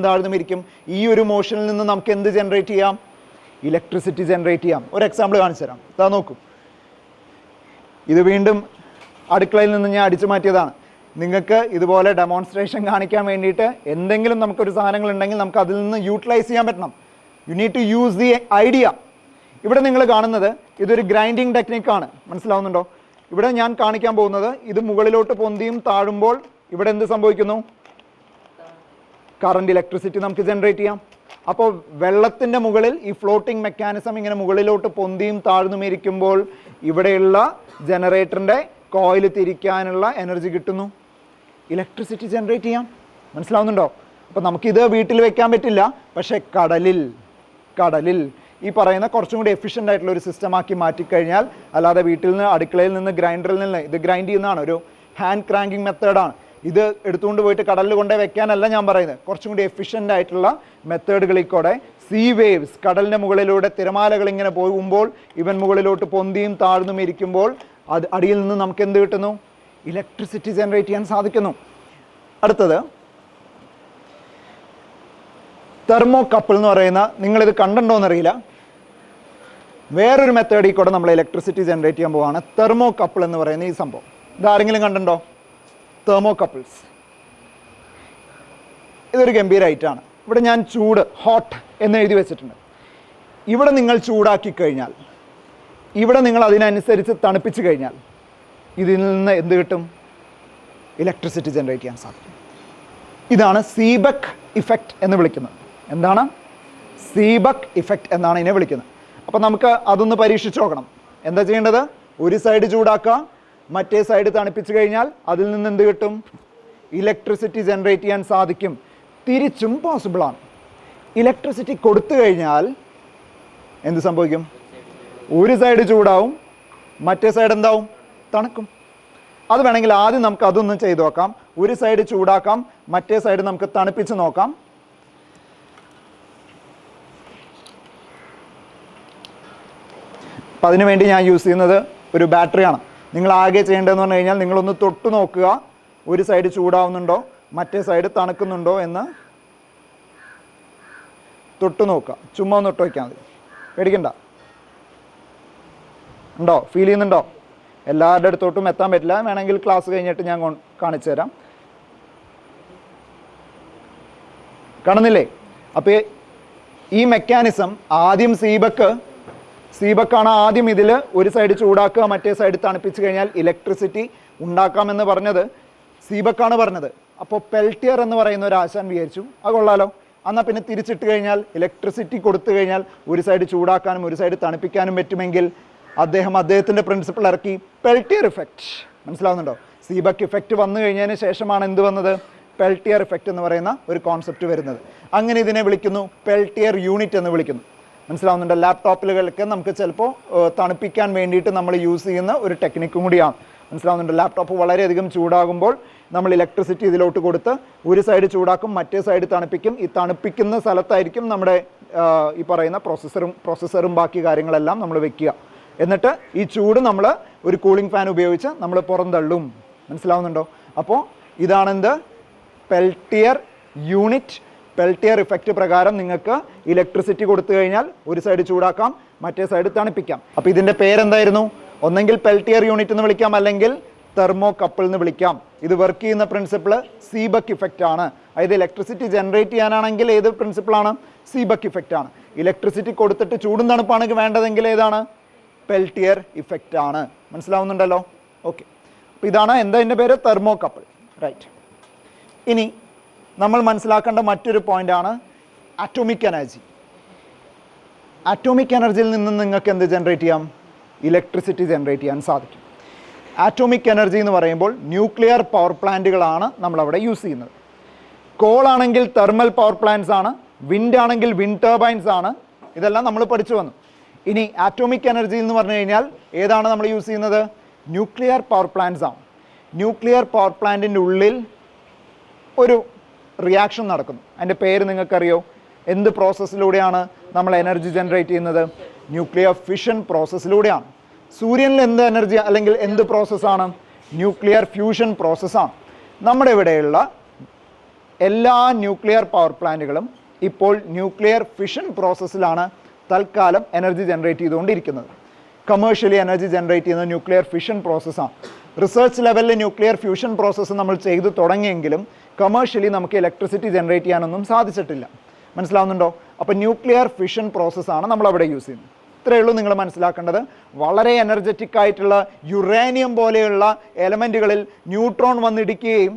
S1: താഴ്ന്നും ഇരിക്കും. ഈ ഒരു മോഷനിൽ നിന്ന് നമുക്ക് എന്ത് ജനറേറ്റ് ചെയ്യാം? ഇലക്ട്രിസിറ്റി ജനറേറ്റ് ചെയ്യാം. ഒരു എക്സാമ്പിൾ കാണിച്ചു തരാം. ഇതാ നോക്കൂ. ഇത് വീണ്ടും അടുക്കളയിൽ നിന്ന് ഞാൻ അടിച്ചു മാറ്റിയതാണ്. നിങ്ങൾക്ക് ഇതുപോലെ ഡെമോൺസ്ട്രേഷൻ കാണിക്കാൻ വേണ്ടിയിട്ട് എന്തെങ്കിലും നമുക്കൊരു സാധനങ്ങൾ ഉണ്ടെങ്കിൽ നമുക്ക് അതിൽ നിന്ന് യൂട്ടിലൈസ് ചെയ്യാൻ പറ്റണം. You need to use the idea. ഇവിടെ നിങ്ങൾ കാണുന്നത് ഇതൊരു ഗ്രൈൻഡിങ് ടെക്നിക്കാണ്. മനസ്സിലാവുന്നുണ്ടോ? ഇവിടെ ഞാൻ കാണിക്കാൻ പോകുന്നത്, ഇത് മുകളിലോട്ട് പൊന്തിയും താഴുമ്പോൾ ഇവിടെ എന്ത് സംഭവിക്കുന്നു? കറണ്ട്, ഇലക്ട്രിസിറ്റി നമുക്ക് ജനറേറ്റ് ചെയ്യാം. അപ്പോൾ വെള്ളത്തിൻ്റെ മുകളിൽ ഈ ഫ്ലോട്ടിംഗ് മെക്കാനിസം ഇങ്ങനെ മുകളിലോട്ട് പൊന്തിയും താഴ്ന്നും ഇരിക്കുമ്പോൾ ഇവിടെയുള്ള ജനറേറ്ററിൻ്റെ കോയിൽ തിരിക്കാനുള്ള എനർജി കിട്ടുന്നു, ഇലക്ട്രിസിറ്റി ജനറേറ്റ് ചെയ്യാം. മനസ്സിലാവുന്നുണ്ടോ? അപ്പോൾ നമുക്കിത് വീട്ടിൽ വെക്കാൻ പറ്റില്ല, പക്ഷേ കടലിൽ ഈ പറയുന്ന കുറച്ചും കൂടി എഫിഷ്യൻ്റ് ആയിട്ടുള്ള ഒരു സിസ്റ്റമാക്കി മാറ്റിക്കഴിഞ്ഞാൽ, അല്ലാതെ വീട്ടിൽ നിന്ന്, അടുക്കളയിൽ നിന്ന്, ഗ്രൈൻഡറിൽ നിന്ന്, ഇത് ഗ്രൈൻഡ് ചെയ്യുന്നതാണ്, ഒരു ഹാൻഡ് ക്രാങ്കിങ് മെത്തേഡാണ്. ഇത് എടുത്തുകൊണ്ട് പോയിട്ട് കടലിൽ കൊണ്ടേ വെക്കാനല്ല ഞാൻ പറയുന്നത്. കുറച്ചും കൂടി എഫിഷ്യൻ്റ് ആയിട്ടുള്ള മെത്തേഡുകളിൽ കൂടെ സീ വേവ്സ്, കടലിൻ്റെ മുകളിലൂടെ തിരമാലകൾ ഇങ്ങനെ പോകുമ്പോൾ ഇവൻ മുകളിലോട്ട് പൊന്തിയും താഴ്ന്നും ഇരിക്കുമ്പോൾ അത് അടിയിൽ നിന്ന് നമുക്ക് എന്ത് കിട്ടുന്നു? ഇലക്ട്രിസിറ്റി ജനറേറ്റ് ചെയ്യാൻ സാധിക്കുന്നു. അടുത്തത് തെർമോകപ്പിൾ എന്ന് പറയുന്ന, നിങ്ങളിത് കണ്ടിട്ടുണ്ടോയെന്നറിയില്ല, വേറൊരു മെത്തേഡിൽ കൂടെ നമ്മൾ ഇലക്ട്രിസിറ്റി ജനറേറ്റ് ചെയ്യാൻ പോവാണ്. തെർമോകപ്പിൾ എന്ന് പറയുന്ന ഈ സംഭവം ഇതാരെങ്കിലും കണ്ടിട്ടുണ്ടോ? തെർമോകപ്പിൾസ്. ഇതൊരു ഗംഭീര ഐറ്റമാണ്. ഇവിടെ ഞാൻ ചൂട്, ഹോട്ട് എന്ന് എഴുതി വെച്ചിട്ടുണ്ട്. ഇവിടെ നിങ്ങൾ ചൂടാക്കി കഴിഞ്ഞാൽ, ഇവിടെ നിങ്ങൾ അതിനനുസരിച്ച് തണുപ്പിച്ച് കഴിഞ്ഞാൽ ഇതിൽ നിന്ന് എന്ത് കിട്ടും? ഇലക്ട്രിസിറ്റി ജനറേറ്റ് ചെയ്യാൻ സാധിക്കും. ഇതാണ് സീബക്ക് ഇഫക്റ്റ് എന്ന് വിളിക്കുന്നത്. എന്താണ്? സീബക്ക് ഇഫക്റ്റ് എന്നാണ് ഇതിനെ വിളിക്കുന്നത്. അപ്പോൾ നമുക്ക് അതൊന്ന് പരീക്ഷിച്ച് നോക്കണം. എന്താ ചെയ്യേണ്ടത്? ഒരു സൈഡ് ചൂടാക്കുക, മറ്റേ സൈഡ് തണുപ്പിച്ച് കഴിഞ്ഞാൽ അതിൽ നിന്ന് എന്ത് കിട്ടും? ഇലക്ട്രിസിറ്റി ജനറേറ്റ് ചെയ്യാൻ സാധിക്കും. തിരിച്ചും പോസിബിളാണ്. ഇലക്ട്രിസിറ്റി കൊടുത്തു കഴിഞ്ഞാൽ എന്ത് സംഭവിക്കും? ഒരു സൈഡ് ചൂടാവും, മറ്റേ സൈഡ് എന്താവും? തണുക്കും. അത് വേണമെങ്കിൽ ആദ്യം നമുക്ക് അതൊന്നും ചെയ്ത് നോക്കാം. ഒരു സൈഡ് ചൂടാക്കാം, മറ്റേ സൈഡ് നമുക്ക് തണുപ്പിച്ച് നോക്കാം. അപ്പം അതിനു വേണ്ടി ഞാൻ യൂസ് ചെയ്യുന്നത് ഒരു ബാറ്ററിയാണ്. നിങ്ങൾ ആകെ ചെയ്യേണ്ടതെന്ന് പറഞ്ഞു കഴിഞ്ഞാൽ, നിങ്ങളൊന്ന് തൊട്ട് നോക്കുക, ഒരു സൈഡ് ചൂടാവുന്നുണ്ടോ മറ്റേ സൈഡ് തണുക്കുന്നുണ്ടോ എന്ന് തൊട്ട് നോക്കുക. ചുമ്മാ ഒന്ന് തൊട്ട് വയ്ക്കാൻ മതി, പേടിക്കണ്ട. ഉണ്ടോ? ഫീൽ ചെയ്യുന്നുണ്ടോ? എല്ലാവരുടെ അടുത്തോട്ടും എത്താൻ പറ്റില്ല, വേണമെങ്കിൽ ക്ലാസ് കഴിഞ്ഞിട്ട് ഞാൻ കാണിച്ചു തരാം. കാണുന്നില്ലേ? അപ്പോൾ ഈ മെക്കാനിസം ആദ്യം സീബക്കാണ് ആദ്യം ഇതിൽ ഒരു സൈഡ് ചൂടാക്കുക, മറ്റേ സൈഡ് തണുപ്പിച്ച് കഴിഞ്ഞാൽ ഇലക്ട്രിസിറ്റി ഉണ്ടാക്കാമെന്ന് പറഞ്ഞത് സീബക്കാണ് പറഞ്ഞത്. അപ്പോൾ പെൽറ്റിയർ എന്ന് പറയുന്ന ഒരു ആശാൻ വിചാരിച്ചു അത് കൊള്ളാലോ, എന്നാൽ പിന്നെ തിരിച്ചിട്ട് കഴിഞ്ഞാൽ ഇലക്ട്രിസിറ്റി കൊടുത്തു കഴിഞ്ഞാൽ ഒരു സൈഡ് ചൂടാക്കാനും ഒരു സൈഡ് തണുപ്പിക്കാനും പറ്റുമെങ്കിൽ അദ്ദേഹത്തിൻ്റെ പ്രിൻസിപ്പിൾ ഇറക്കി, പെൽറ്റിയർ ഇഫക്റ്റ്. മനസ്സിലാവുന്നുണ്ടോ? സീബക്ക് ഇഫക്റ്റ് വന്നു കഴിഞ്ഞതിന് ശേഷമാണ് എന്ത് വന്നത്? പെൽറ്റിയർ ഇഫക്റ്റ് എന്ന് പറയുന്ന ഒരു കോൺസെപ്റ്റ് വരുന്നത്. അങ്ങനെ ഇതിനെ വിളിക്കുന്നു പെൽറ്റിയർ യൂണിറ്റ് എന്ന് വിളിക്കുന്നു. മനസ്സിലാവുന്നുണ്ടോ? ലാപ്ടോപ്പിലുകളൊക്കെ നമുക്ക് ചിലപ്പോൾ തണുപ്പിക്കാൻ വേണ്ടിയിട്ട് നമ്മൾ യൂസ് ചെയ്യുന്ന ഒരു ടെക്നിക്കും കൂടിയാണ്. മനസ്സിലാവുന്നുണ്ട്? ലാപ്ടോപ്പ് വളരെയധികം ചൂടാകുമ്പോൾ നമ്മൾ ഇലക്ട്രിസിറ്റി ഇതിലോട്ട് കൊടുത്ത് ഒരു സൈഡ് ചൂടാക്കും, മറ്റേ സൈഡ് തണുപ്പിക്കും. ഈ തണുപ്പിക്കുന്ന സ്ഥലത്തായിരിക്കും നമ്മുടെ ഈ പറയുന്ന പ്രോസസ്സറും ബാക്കി കാര്യങ്ങളെല്ലാം നമ്മൾ വെക്കുക. എന്നിട്ട് ഈ ചൂട് നമ്മൾ ഒരു കൂളിംഗ് ഫാൻ ഉപയോഗിച്ച് നമ്മൾ പുറന്തള്ളും. മനസ്സിലാവുന്നുണ്ടോ? അപ്പോൾ ഇതാണെന്ത്? Peltier unit. പെൽറ്റിയർ ഇഫക്റ്റ് പ്രകാരം നിങ്ങൾക്ക് ഇലക്ട്രിസിറ്റി കൊടുത്തു കഴിഞ്ഞാൽ ഒരു സൈഡ് ചൂടാക്കാം, മറ്റേ സൈഡ് തണുപ്പിക്കാം. അപ്പോൾ ഇതിൻ്റെ പേരെന്തായിരുന്നു? ഒന്നെങ്കിൽ പെൽറ്റിയർ യൂണിറ്റ് എന്ന് വിളിക്കാം, അല്ലെങ്കിൽ തെർമോകപ്പിൾ എന്ന് വിളിക്കാം. ഇത് വർക്ക് ചെയ്യുന്ന പ്രിൻസിപ്പിൾ സീബക്ക് ഇഫക്റ്റ് ആണ്. അതായത് ഇലക്ട്രിസിറ്റി ജനറേറ്റ് ചെയ്യാനാണെങ്കിൽ ഏത് പ്രിൻസിപ്പിളാണ്? സീബക്ക് ഇഫക്റ്റ് ആണ്. ഇലക്ട്രിസിറ്റി കൊടുത്തിട്ട് ചൂടും തണുപ്പാണെങ്കിൽ വേണ്ടതെങ്കിൽ ഏതാണ്? പെൽറ്റിയർ ഇഫക്റ്റ് ആണ്. മനസ്സിലാവുന്നുണ്ടല്ലോ? ഓക്കെ. അപ്പോൾ ഇതാണ് എന്താ ഇതിൻ്റെ പേര്? തെർമോകപ്പിൾ. റൈറ്റ്. ഇനി നമ്മൾ മനസ്സിലാക്കേണ്ട മറ്റൊരു പോയിൻ്റാണ് അറ്റോമിക് എനർജി. അറ്റോമിക് എനർജിയിൽ നിന്ന് നിങ്ങൾക്ക് എന്ത് ജനറേറ്റ് ചെയ്യാം? ഇലക്ട്രിസിറ്റി ജനറേറ്റ് ചെയ്യാൻ സാധിക്കും. ആറ്റോമിക് എനർജി എന്ന് പറയുമ്പോൾ ന്യൂക്ലിയർ പവർ പ്ലാന്റുകളാണ് നമ്മളവിടെ യൂസ് ചെയ്യുന്നത്. കോൾ ആണെങ്കിൽ തെർമൽ പവർ പ്ലാന്റ്സ് ആണ്, വിൻഡ് ആണെങ്കിൽ വിൻഡ് ടർബൈൻസ് ആണ്. ഇതെല്ലാം നമ്മൾ പഠിച്ചു വന്നു. ഇനി ആറ്റോമിക് എനർജി എന്ന് പറഞ്ഞു കഴിഞ്ഞാൽ ഏതാണ് നമ്മൾ യൂസ് ചെയ്യുന്നത്? ന്യൂക്ലിയർ പവർ പ്ലാന്റ്സ് ആണ്. ന്യൂക്ലിയർ പവർ പ്ലാന്റിൻ്റെ ഉള്ളിൽ ഒരു റിയാക്ഷൻ നടക്കുന്നു. അതിൻ്റെ പേര് നിങ്ങൾക്കറിയോ? എന്ത് പ്രോസസ്സിലൂടെയാണ് നമ്മൾ എനർജി ജനറേറ്റ് ചെയ്യുന്നത്? ന്യൂക്ലിയർ ഫിഷൻ പ്രോസസ്സിലൂടെയാണ്. സൂര്യനിൽ എന്ത് എനർജി അല്ലെങ്കിൽ എന്ത് പ്രോസസ്സാണ്? ന്യൂക്ലിയർ ഫ്യൂഷൻ പ്രോസസ്സാണ്. നമ്മുടെ ഇവിടെയുള്ള എല്ലാ ന്യൂക്ലിയർ പവർ പ്ലാന്റുകളും ഇപ്പോൾ ന്യൂക്ലിയർ ഫിഷൻ പ്രോസസ്സിലാണ് തൽക്കാലം എനർജി ജനറേറ്റ് ചെയ്തുകൊണ്ടിരിക്കുന്നത്. കമേഴ്ഷ്യലി എനർജി ജനറേറ്റ് ചെയ്യുന്നത് ന്യൂക്ലിയർ ഫിഷൻ പ്രോസസ്സാണ്. റിസർച്ച് ലെവലിൽ ന്യൂക്ലിയർ ഫ്യൂഷൻ പ്രോസസ്സ് നമ്മൾ ചെയ്തു തുടങ്ങിയെങ്കിലും കമേഴ്ഷ്യലി നമുക്ക് ഇലക്ട്രിസിറ്റി ജനറേറ്റ് ചെയ്യാനൊന്നും സാധിച്ചിട്ടില്ല. മനസ്സിലാവുന്നുണ്ടോ? അപ്പോൾ ന്യൂക്ലിയർ ഫിഷൻ പ്രോസസ്സാണ് നമ്മളവിടെ യൂസ് ചെയ്യുന്നത്. ഇത്രയേ ഉള്ളൂ നിങ്ങൾ മനസ്സിലാക്കേണ്ടത്. വളരെ എനർജറ്റിക് ആയിട്ടുള്ള യുറേനിയം പോലെയുള്ള എലമെൻറ്റുകളിൽ ന്യൂട്രോൺ വന്നിടിക്കുകയും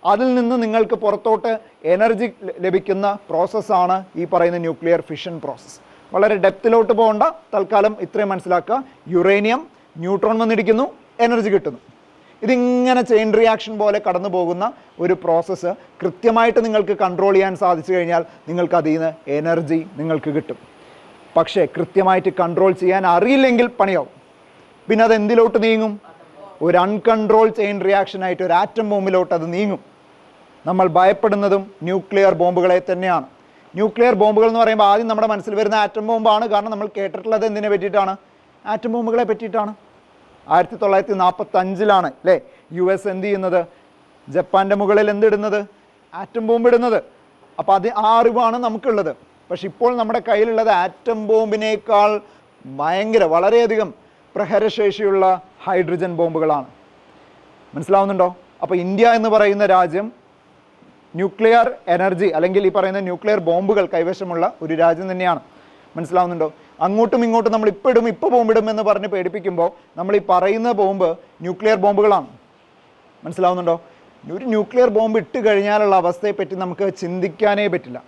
S1: അതിൽ നിന്ന് നിങ്ങൾക്ക് പുറത്തോട്ട് എനർജി ലഭിക്കുന്ന പ്രോസസ്സാണ് ഈ പറയുന്ന ന്യൂക്ലിയർ ഫിഷൻ പ്രോസസ്സ്. വളരെ ഡെപ്തിലോട്ട് പോകേണ്ട, തൽക്കാലം ഇത്രയും മനസ്സിലാക്കുക. യുറേനിയം, ന്യൂട്രോൺ വന്നിടിക്കുന്നു, എനർജി കിട്ടുന്നു. ഇതിങ്ങനെ ചെയിൻ റിയാക്ഷൻ പോലെ കടന്നു പോകുന്ന ഒരു പ്രോസസ്സ് കൃത്യമായിട്ട് നിങ്ങൾക്ക് കൺട്രോൾ ചെയ്യാൻ സാധിച്ചു കഴിഞ്ഞാൽ നിങ്ങൾക്ക് അതിൽ നിന്ന് എനർജി നിങ്ങൾക്ക് കിട്ടും. പക്ഷേ കൃത്യമായിട്ട് കൺട്രോൾ ചെയ്യാൻ അറിയില്ലെങ്കിൽ പണിയാവും. പിന്നെ അത് എന്തിലോട്ട് നീങ്ങും? ഒരു അൺകൺട്രോൾ ചെയിൻ റിയാക്ഷനായിട്ട് ഒരു ആറ്റം ബോംബിലോട്ട് അത് നീങ്ങും. നമ്മൾ ഭയപ്പെടുന്നതും ന്യൂക്ലിയർ ബോംബുകളെ തന്നെയാണ്. ന്യൂക്ലിയർ ബോംബുകൾ എന്ന് പറയുമ്പോൾ ആദ്യം നമ്മുടെ മനസ്സിൽ വരുന്ന ആറ്റം ബോംബാണ്. കാരണം നമ്മൾ കേട്ടിട്ടുള്ളത് എന്തിനെ പറ്റിയിട്ടാണ്? ആറ്റം ബോംബുകളെ പറ്റിയിട്ടാണ്. 1945 അല്ലേ US എന്ത് ചെയ്യുന്നത്? ജപ്പാൻ്റെ മുകളിൽ എന്തിടുന്നത്? ആറ്റം ബോംബ് ഇടുന്നത്. അപ്പോൾ ആ അറിവാണ് നമുക്കുള്ളത്. പക്ഷെ ഇപ്പോൾ നമ്മുടെ കയ്യിലുള്ളത് ആറ്റം ബോംബിനേക്കാൾ വളരെയധികം പ്രഹരശേഷിയുള്ള ഹൈഡ്രജൻ ബോംബുകളാണ്. മനസ്സിലാവുന്നുണ്ടോ? അപ്പോൾ ഇന്ത്യ എന്ന് പറയുന്ന രാജ്യം ന്യൂക്ലിയർ എനർജി അല്ലെങ്കിൽ ഈ പറയുന്ന ന്യൂക്ലിയർ ബോംബുകൾ കൈവശമുള്ള ഒരു രാജ്യം തന്നെയാണ്. മനസ്സിലാവുന്നുണ്ടോ? അങ്ങോട്ടും ഇങ്ങോട്ടും നമ്മൾ ഇപ്പോൾ ബോംബിടും എന്ന് പറഞ്ഞ് പേടിപ്പിക്കുമ്പോൾ നമ്മൾ ഈ പറയുന്ന ബോംബ് ന്യൂക്ലിയർ ബോംബുകളാണ്. മനസ്സിലാവുന്നുണ്ടോ? ഒരു ന്യൂക്ലിയർ ബോംബ് ഇട്ട് കഴിഞ്ഞാലുള്ള അവസ്ഥയെപ്പറ്റി നമുക്ക് ചിന്തിക്കാനേ പറ്റില്ല.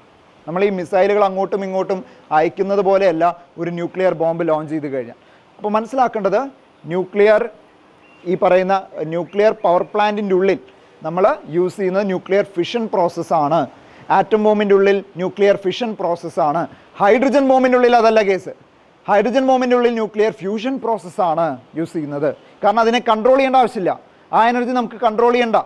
S1: നമ്മൾ ഈ മിസൈലുകൾ അങ്ങോട്ടും ഇങ്ങോട്ടും അയക്കുന്നത് പോലെയല്ല ഒരു ന്യൂക്ലിയർ ബോംബ് ലോഞ്ച് ചെയ്ത് കഴിഞ്ഞാൽ. അപ്പോൾ മനസ്സിലാക്കേണ്ടത് ഈ പറയുന്ന ന്യൂക്ലിയർ പവർ പ്ലാന്റിൻ്റെ ഉള്ളിൽ നമ്മൾ യൂസ് ചെയ്യുന്നത് ന്യൂക്ലിയർ ഫിഷൻ പ്രോസസ്സാണ്. ആറ്റം ബോംബിൻ്റെ ഉള്ളിൽ ന്യൂക്ലിയർ ഫിഷൻ പ്രോസസ്സാണ്. ഹൈഡ്രജൻ ബോംബിൻ്റെ ഉള്ളിൽ അതല്ല കേസ്. ഹൈഡ്രജൻ ബോംബിൻ്റെ ഉള്ളിൽ ന്യൂക്ലിയർ ഫ്യൂഷൻ പ്രോസസ്സാണ് യൂസ് ചെയ്യുന്നത്. കാരണം അതിനെ കൺട്രോൾ ചെയ്യേണ്ട ആവശ്യമില്ല. ആ എനർജി നമുക്ക് കൺട്രോൾ ചെയ്യേണ്ട.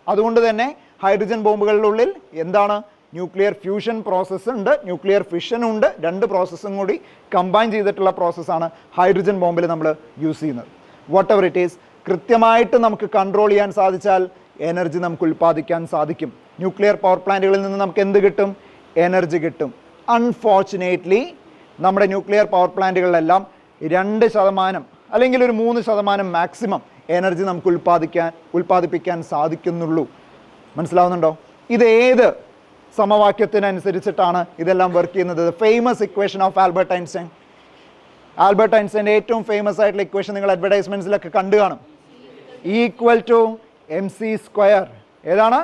S1: അതുകൊണ്ട് തന്നെ ഹൈഡ്രജൻ ബോംബുകളുടെ ഉള്ളിൽ എന്താണ്? ന്യൂക്ലിയർ ഫ്യൂഷൻ പ്രോസസ്സ് ഉണ്ട്, ന്യൂക്ലിയർ ഫിഷനും ഉണ്ട്. രണ്ട് പ്രോസസ്സും കൂടി കമ്പൈൻ ചെയ്തിട്ടുള്ള പ്രോസസ്സാണ് ഹൈഡ്രജൻ ബോംബിൽ നമ്മൾ യൂസ് ചെയ്യുന്നത്. വാട്ട് എവർ ഇറ്റ് ഈസ്, കൃത്യമായിട്ട് നമുക്ക് കൺട്രോൾ ചെയ്യാൻ സാധിച്ചാൽ എനർജി നമുക്ക് ഉൽപ്പാദിക്കാൻ സാധിക്കും. ന്യൂക്ലിയർ പവർ പ്ലാന്റുകളിൽ നിന്ന് നമുക്ക് എന്ത് കിട്ടും? എനർജി കിട്ടും. അൺഫോർച്ചുനേറ്റ്ലി നമ്മുടെ ന്യൂക്ലിയർ പവർ പ്ലാന്റുകളിലെല്ലാം 2% അല്ലെങ്കിൽ ഒരു 3% മാക്സിമം എനർജി നമുക്ക് ഉൽപ്പാദിപ്പിക്കാൻ സാധിക്കുന്നുള്ളൂ. മനസ്സിലാവുന്നുണ്ടോ? ഇത് ഏത് സമവാക്യത്തിനനുസരിച്ചിട്ടാണ് ഇതെല്ലാം വർക്ക് ചെയ്യുന്നത്? Famous equation of Albert Einstein. Albert ഐൻസ്റ്റൈൻ്റെ ഏറ്റവും ഫേമസ് ആയിട്ടുള്ള ഇക്വേഷൻ നിങ്ങൾ അഡ്വർടൈസ്മെൻറ്റ്സിലൊക്കെ കണ്ടു കാണും. E=mc². ഏതാണ്?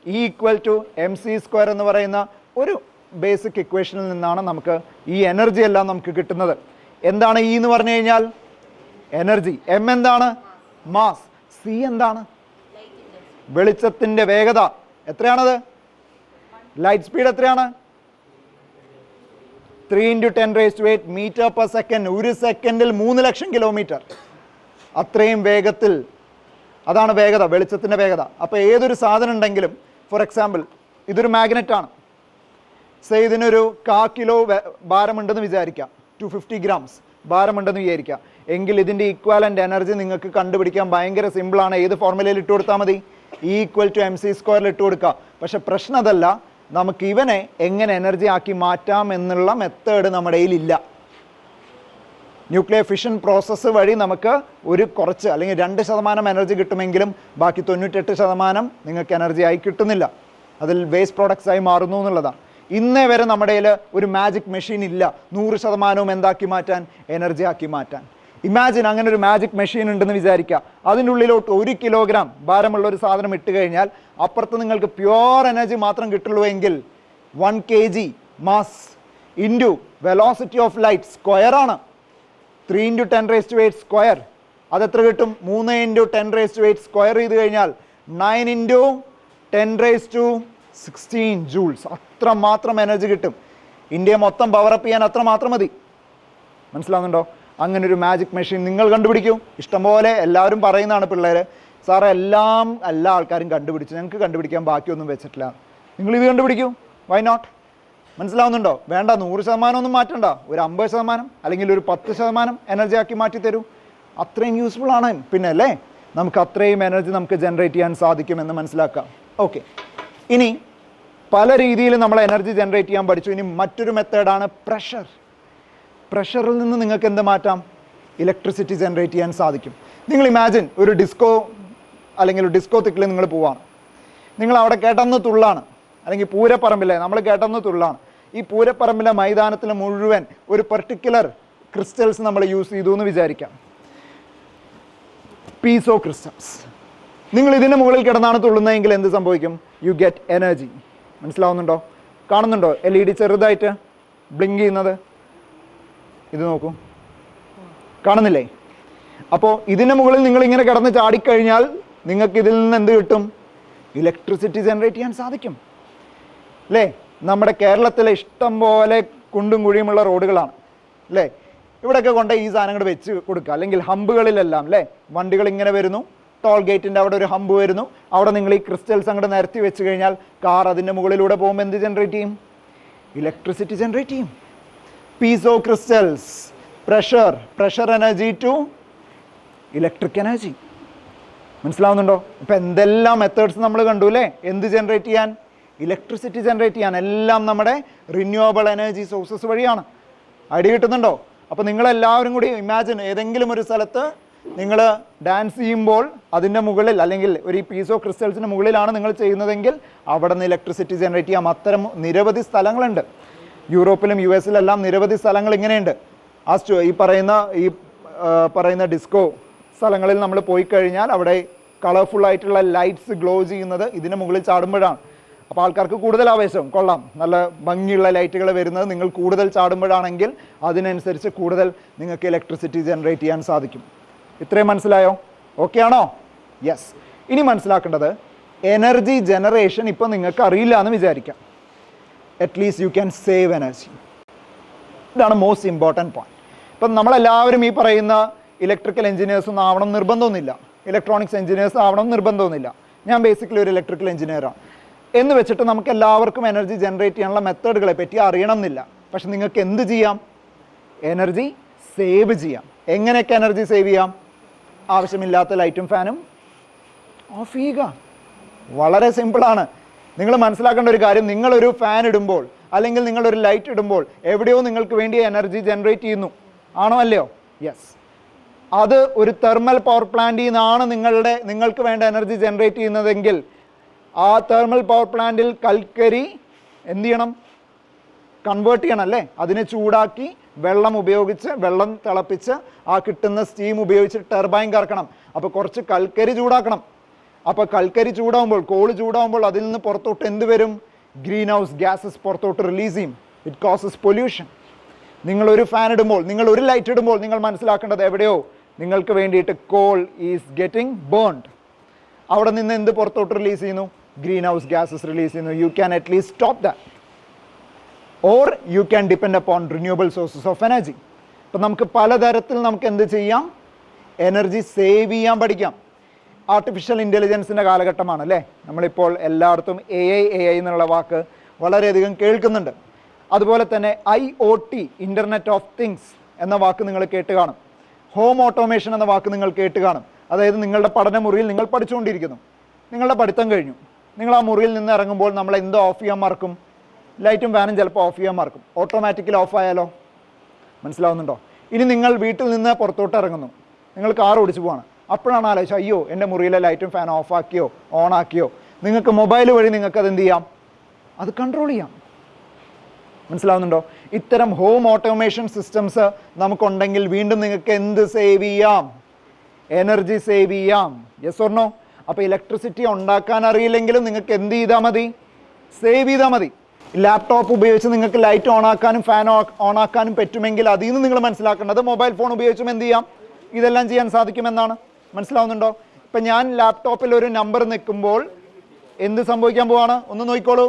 S1: E=mc² എന്ന് പറയുന്ന ഒരു ബേസിക് ഇക്വേഷനിൽ നിന്നാണ് നമുക്ക് ഈ എനർജി എല്ലാം നമുക്ക് കിട്ടുന്നത്. എന്താണ് E എന്ന് പറഞ്ഞു കഴിഞ്ഞാൽ? എനർജി. M എന്താണ്? മാസ്. C എന്താണ്? വെളിച്ചത്തിൻ്റെ വേഗത. എത്രയാണത്? ലൈറ്റ് സ്പീഡ് എത്രയാണ്? 3 × 10⁸ മീറ്റർ/സെക്കൻഡ്. ഒരു സെക്കൻഡിൽ 3 ലക്ഷം കിലോമീറ്റർ. അത്രയും വേഗത്തിൽ. അതാണ് വേഗത, വെളിച്ചത്തിൻ്റെ വേഗത. അപ്പോൾ ഏതൊരു സാധനം ഉണ്ടെങ്കിലും, ഫോർ എക്സാമ്പിൾ ഇതൊരു മാഗ്നറ്റാണ്. ഇതിനൊരു 1/4 കിലോ ഭാരമുണ്ടെന്ന് വിചാരിക്കാം. 250 grams ഭാരമുണ്ടെന്ന് വിചാരിക്കുക. എങ്കിൽ ഇതിൻ്റെ ഈക്വാലൻ്റ് എനർജി നിങ്ങൾക്ക് കണ്ടുപിടിക്കാൻ ഭയങ്കര സിമ്പിളാണ്. ഏത് ഫോർമുലയിൽ ഇട്ട് കൊടുത്താൽ മതി? E=mc² ഇട്ട് കൊടുക്കുക. പക്ഷെ പ്രശ്നം അതല്ല, നമുക്ക് ഇവനെ എങ്ങനെ എനർജി ആക്കി മാറ്റാം എന്നുള്ള മെത്തേഡ് നമ്മുടെ കയ്യിലില്ല. ന്യൂക്ലിയർ ഫിഷൻ പ്രോസസ്സ് വഴി നമുക്ക് ഒരു കുറച്ച് അല്ലെങ്കിൽ 2% എനർജി കിട്ടുമെങ്കിലും ബാക്കി 98% നിങ്ങൾക്ക് എനർജി ആയി കിട്ടുന്നില്ല. അതിൽ വേസ്റ്റ് പ്രോഡക്ട്സ് ആയി മാറുന്നു എന്നുള്ളതാണ്. ഇന്നേ വരെ നമ്മുടെ കയ്യിൽ ഒരു മാജിക് മെഷീൻ ഇല്ല 100% എന്താക്കി മാറ്റാൻ? എനർജി ആക്കി മാറ്റാൻ. ഇമാജിൻ അങ്ങനെ ഒരു മാജിക് മെഷീൻ ഉണ്ടെന്ന് വിചാരിക്കുക. അതിൻ്റെ ഉള്ളിലോട്ട് 1 കിലോഗ്രാം ഭാരമുള്ള ഒരു സാധനം ഇട്ട് കഴിഞ്ഞാൽ അപ്പുറത്ത് നിങ്ങൾക്ക് പ്യുവർ എനർജി മാത്രം കിട്ടുള്ളൂ എങ്കിൽ 1 kg mass into velocity of light സ്ക്വയറാണ്. 3 × 10⁸ സ്ക്വയർ, അതെത്ര കിട്ടും? 3 × 10⁸ സ്ക്വയർ ചെയ്ത് കഴിഞ്ഞാൽ 9 × 10⁻16 ജൂൾസ്. അത്ര മാത്രം എനർജി കിട്ടും. ഇന്ത്യയെ മൊത്തം പവറപ്പ് ചെയ്യാൻ അത്ര മാത്രം മതി. മനസ്സിലാവുന്നുണ്ടോ? അങ്ങനെ ഒരു മാജിക് മെഷീൻ നിങ്ങൾ കണ്ടുപിടിക്കൂ. ഇഷ്ടംപോലെ എല്ലാവരും പറയുന്നതാണ് പിള്ളേർ, സാറേ എല്ലാ ആൾക്കാരും കണ്ടുപിടിച്ചു, ഞങ്ങൾക്ക് കണ്ടുപിടിക്കാൻ ബാക്കിയൊന്നും വെച്ചിട്ടില്ല. നിങ്ങളിത് കണ്ടുപിടിക്കൂ. Why not? മനസ്സിലാവുന്നുണ്ടോ? വേണ്ട 100% ഒന്നും മാറ്റണ്ട, ഒരു 50% അല്ലെങ്കിൽ ഒരു 10% എനർജി ആക്കി മാറ്റി തരൂ. അത്രയും യൂസ്ഫുൾ ആണ്. പിന്നെ അല്ലേ നമുക്ക് അത്രയും എനർജി നമുക്ക് ജനറേറ്റ് ചെയ്യാൻ സാധിക്കുമെന്ന് മനസ്സിലാക്കാം. ഓക്കെ, ഇനി പല രീതിയിൽ നമ്മൾ എനർജി ജനറേറ്റ് ചെയ്യാൻ പഠിച്ചു. ഇനി മറ്റൊരു മെത്തേഡാണ് പ്രഷർ. പ്രഷറിൽ നിന്ന് നിങ്ങൾക്ക് എന്ത് മാറ്റാം? ഇലക്ട്രിസിറ്റി ജനറേറ്റ് ചെയ്യാൻ സാധിക്കും. നിങ്ങൾ ഇമാജിൻ ഒരു ഡിസ്കോ അല്ലെങ്കിൽ ഒരു ഡിസ്കോത്തിക്കിൽ നിങ്ങൾ പോവാണ്. നിങ്ങൾ അവിടെ കേട്ടെന്ന് തുള്ളാണ്, അല്ലെങ്കിൽ പൂരപ്പറമ്പിലെ നമ്മൾ കേട്ടെന്ന് തുള്ളാണ്. ഈ പൂരപ്പറമ്പിലെ മൈതാനത്തിൽ മുഴുവൻ ഒരു പെർട്ടിക്കുലർ ക്രിസ്റ്റൽസ് നമ്മൾ യൂസ് ചെയ്തു എന്ന് വിചാരിക്കാം, പീസോ ക്രിസ്റ്റൽസ്. നിങ്ങൾ ഇതിന് മുകളിൽ കിടന്നാണ് തുള്ളുന്നതെങ്കിൽ എന്ത് സംഭവിക്കും? You get energy. മനസ്സിലാവുന്നുണ്ടോ? കാണുന്നുണ്ടോ LED ചെറുതായിട്ട് ബ്ലിങ്ക് ചെയ്യുന്നത്? ഇത് നോക്കൂ, കാണുന്നില്ലേ? അപ്പോൾ ഇതിന് മുകളിൽ നിങ്ങൾ ഇങ്ങനെ കിടന്ന് ചാടിക്കഴിഞ്ഞാൽ നിങ്ങൾക്ക് ഇതിൽ നിന്ന് എന്ത് കിട്ടും? ഇലക്ട്രിസിറ്റി ജനറേറ്റ് ചെയ്യാൻ സാധിക്കും അല്ലേ? നമ്മുടെ കേരളത്തിലെ ഇഷ്ടം പോലെ കുണ്ടും കുഴിയുമുള്ള റോഡുകളാണ് അല്ലേ? ഇവിടെയൊക്കെ കൊണ്ട് ഈ സാധനങ്ങൾ വെച്ച് കൊടുക്കുക, അല്ലെങ്കിൽ ഹമ്പുകളിലെല്ലാം അല്ലേ വണ്ടികൾ ഇങ്ങനെ വരുന്നു, ടോൾ ഗേറ്റിൻ്റെ അവിടെ ഒരു ഹമ്പ് വരുന്നു, അവിടെ നിങ്ങൾ ഈ ക്രിസ്റ്റൽസ് അങ്ങോട്ട് നിരത്തി വെച്ച് കഴിഞ്ഞാൽ കാർ അതിൻ്റെ മുകളിലൂടെ പോകുമ്പോൾ എന്ത് ജനറേറ്റ് ചെയ്യും? ഇലക്ട്രിസിറ്റി ജനറേറ്റ് ചെയ്യും. Piezo crystals, pressure energy to electric energy. മനസ്സിലാവുന്നുണ്ടോ? ഇപ്പം എന്തെല്ലാം മെത്തേഡ്സ് നമ്മൾ കണ്ടു അല്ലേ? എന്ത് ജനറേറ്റ് ചെയ്യാൻ? ഇലക്ട്രിസിറ്റി ജനറേറ്റ് ചെയ്യാൻ. എല്ലാം നമ്മുടെ റിന്യൂവബിൾ എനർജി സോഴ്സസ് വഴിയാണ്. ഐഡിയ കിട്ടുന്നുണ്ടോ? അപ്പോൾ നിങ്ങളെല്ലാവരും കൂടി ഇമാജിൻ, ഏതെങ്കിലും ഒരു സ്ഥലത്ത് നിങ്ങൾ ഡാൻസ് ചെയ്യുമ്പോൾ അതിൻ്റെ മുകളിൽ, അല്ലെങ്കിൽ ഒരു ഈ പീസോ ക്രിസ്റ്റൽസിന് മുകളിലാണ് നിങ്ങൾ ചെയ്യുന്നതെങ്കിൽ അവിടെ നിന്ന് ഇലക്ട്രിസിറ്റി ജനറേറ്റ് ചെയ്യാം. അത്തരം നിരവധി സ്ഥലങ്ങളുണ്ട്. യൂറോപ്പിലും US-ലെല്ലാം നിരവധി സ്ഥലങ്ങൾ ഇങ്ങനെയുണ്ട്. ഈ പറയുന്ന ഡിസ്കോ സ്ഥലങ്ങളിൽ നമ്മൾ പോയി കഴിഞ്ഞാൽ അവിടെ കളർഫുൾ ആയിട്ടുള്ള ലൈറ്റ്സ് ഗ്ലോ ചെയ്യുന്നത് ഇതിന് മുകളിൽ ചാടുമ്പോഴാണ്. അപ്പോൾ ആൾക്കാർക്ക് കൂടുതൽ ആവേശം, കൊള്ളാം നല്ല ഭംഗിയുള്ള ലൈറ്റുകൾ വരുന്നത് നിങ്ങൾ കൂടുതൽ ചാടുമ്പോഴാണെങ്കിൽ അതിനനുസരിച്ച് കൂടുതൽ നിങ്ങൾക്ക് ഇലക്ട്രിസിറ്റി ജനറേറ്റ് ചെയ്യാൻ സാധിക്കും. ഇത്രയും മനസ്സിലായോ? ഓക്കെ ആണോ? യെസ്. ഇനി മനസ്സിലാക്കേണ്ടത് എനർജി ജനറേഷൻ ഇപ്പോൾ നിങ്ങൾക്ക് അറിയില്ല എന്ന് വിചാരിക്കാം. At least you can save energy. ഇതാണ് മോസ്റ്റ് ഇമ്പോർട്ടൻറ്റ് പോയിന്റ്. ഇപ്പം നമ്മളെല്ലാവരും ഈ പറയുന്ന ഇലക്ട്രിക്കൽ എഞ്ചിനീയേഴ്സൊന്നും ആവണം നിർബന്ധമൊന്നുമില്ല, ഇലക്ട്രോണിക്സ് എഞ്ചിനീയേഴ്സ് ആവണം നിർബന്ധമൊന്നുമില്ല. ഞാൻ ബേസിക്കലി ഒരു ഇലക്ട്രിക്കൽ എഞ്ചിനീയറാണ് എന്ന് വെച്ചിട്ട് നമുക്ക് എല്ലാവർക്കും എനർജി ജനറേറ്റ് ചെയ്യാനുള്ള മെത്തേഡുകളെ പറ്റി അറിയണം എന്നില്ല. പക്ഷെ നിങ്ങൾക്ക് എന്ത് ചെയ്യാം? എനർജി സേവ് ചെയ്യാം. എങ്ങനെയൊക്കെ എനർജി സേവ് ചെയ്യാം? ആവശ്യമില്ലാത്ത ലൈറ്റും ഫാനും ഓഫ് ചെയ്യുക. വളരെ സിമ്പിളാണ്. നിങ്ങൾ മനസ്സിലാക്കേണ്ട ഒരു കാര്യം, നിങ്ങളൊരു ഫാൻ ഇടുമ്പോൾ അല്ലെങ്കിൽ നിങ്ങളൊരു ലൈറ്റ് ഇടുമ്പോൾ എവിടെയോ നിങ്ങൾക്ക് വേണ്ടി എനർജി ജനറേറ്റ് ചെയ്യുന്നു, ആണോ അല്ലയോ? യെസ്. അത് ഒരു തെർമൽ പവർ പ്ലാന്റിൽ നിന്നാണ് നിങ്ങൾക്ക് വേണ്ട എനർജി ജനറേറ്റ് ചെയ്യുന്നതെങ്കിൽ ആ തെർമൽ പവർ പ്ലാന്റിൽ കൽക്കരി എന്ത് ചെയ്യണം? കൺവേർട്ട് ചെയ്യണം അല്ലേ? അതിനെ ചൂടാക്കി വെള്ളം തിളപ്പിച്ച് ആ കിട്ടുന്ന സ്റ്റീം ഉപയോഗിച്ച് ടർബൈൻ കറക്കണം. അപ്പോൾ കുറച്ച് കൽക്കരി ചൂടാക്കണം. അപ്പോൾ കൽക്കരി ചൂടാകുമ്പോൾ, കോള് ചൂടാകുമ്പോൾ അതിൽ നിന്ന് പുറത്തോട്ട് എന്ത് വരും? ഗ്രീൻ ഹൗസ് ഗ്യാസസ് പുറത്തോട്ട് റിലീസ് ചെയ്യും. It causes pollution. നിങ്ങളൊരു ഫാൻ ഇടുമ്പോൾ, നിങ്ങൾ ഒരു ലൈറ്റ് ഇടുമ്പോൾ നിങ്ങൾ മനസ്സിലാക്കേണ്ടത് എവിടെയോ നിങ്ങൾക്ക് വേണ്ടിയിട്ട് കോൾ ഈസ് ഗെറ്റിംഗ് ബേൺഡ്. അവിടെ നിന്ന് എന്ത് പുറത്തോട്ട് റിലീസ് ചെയ്യുന്നു? ഗ്രീൻ ഹൗസ് ഗ്യാസസ് റിലീസ് ചെയ്യുന്നു. You can at least stop that. Or you can depend upon renewable sources of energy. ഇപ്പം നമുക്ക് പലതരത്തിൽ നമുക്ക് എന്ത് ചെയ്യാം? എനർജി സേവ് ചെയ്യാൻ പഠിക്കാം. ആർട്ടിഫിഷ്യൽ ഇൻ്റലിജൻസിൻ്റെ കാലഘട്ടമാണ് അല്ലേ? നമ്മളിപ്പോൾ എല്ലായിടത്തും AI എന്നുള്ള വാക്ക് വളരെയധികം കേൾക്കുന്നുണ്ട്. അതുപോലെ തന്നെ IoT, ഇൻ്റർനെറ്റ് ഓഫ് തിങ്സ് എന്ന വാക്ക് നിങ്ങൾ കേട്ട് കാണും. ഹോം ഓട്ടോമേഷൻ എന്ന വാക്ക് നിങ്ങൾ കേട്ട് കാണും. അതായത് നിങ്ങളുടെ പഠനമുറിയിൽ നിങ്ങൾ പഠിച്ചുകൊണ്ടിരിക്കുന്നു, നിങ്ങളുടെ പഠിത്തം കഴിഞ്ഞു, നിങ്ങൾ ആ മുറിയിൽ നിന്ന് ഇറങ്ങുമ്പോൾ നമ്മൾ എന്തോ ഓഫ് ചെയ്യാൻ മറക്കും? ലൈറ്റും ഫാനും ചിലപ്പോൾ ഓഫ് ചെയ്യാൻ മറക്കും. ഓട്ടോമാറ്റിക്കലി ഓഫ് ആയാലോ? മനസ്സിലാവുന്നുണ്ടോ? ഇനി നിങ്ങൾ വീട്ടിൽ നിന്ന് പുറത്തോട്ട് ഇറങ്ങുന്നു, നിങ്ങൾ കാർ ഓടിച്ചു പോവാണ്. അപ്പോഴാണ് ആലോചിച്ചത്, അയ്യോ എൻ്റെ മുറിയിലെ ലൈറ്റും ഫാനും ഓഫാക്കിയോ ഓണാക്കിയോ? നിങ്ങൾക്ക് മൊബൈൽ വഴി നിങ്ങൾക്കത് എന്ത് ചെയ്യാം? അത് കൺട്രോൾ ചെയ്യാം. മനസ്സിലാവുന്നുണ്ടോ? ഇത്തരം ഹോം ഓട്ടോമേഷൻ സിസ്റ്റംസ് നമുക്കുണ്ടെങ്കിൽ വീണ്ടും നിങ്ങൾക്ക് എന്ത് സേവ് ചെയ്യാം? എനർജി സേവ് ചെയ്യാം. Yes or no? അപ്പോൾ ഇലക്ട്രിസിറ്റി ഉണ്ടാക്കാൻ അറിയില്ലെങ്കിലും നിങ്ങൾക്ക് എന്ത് ചെയ്താൽ മതി? സേവ് ചെയ്താൽ മതി. ലാപ്ടോപ്പ് ഉപയോഗിച്ച് നിങ്ങൾക്ക് ലൈറ്റ് ഓൺ ആക്കാനും ഫാൻ ഓൺ ആക്കാനും പറ്റുമെങ്കിൽ അതിൽ നിന്ന് നിങ്ങൾ മനസ്സിലാക്കേണ്ടത് മൊബൈൽ ഫോൺ ഉപയോഗിച്ചും എന്ത് ചെയ്യാം, ഇതെല്ലാം ചെയ്യാൻ സാധിക്കുമെന്നാണ്. മനസ്സിലാവുന്നുണ്ടോ? ഇപ്പം ഞാൻ ലാപ്ടോപ്പിൽ ഒരു നമ്പർ നിൽക്കുമ്പോൾ എന്ത് സംഭവിക്കാൻ പോവാണ്? ഒന്ന് നോക്കിക്കോളൂ.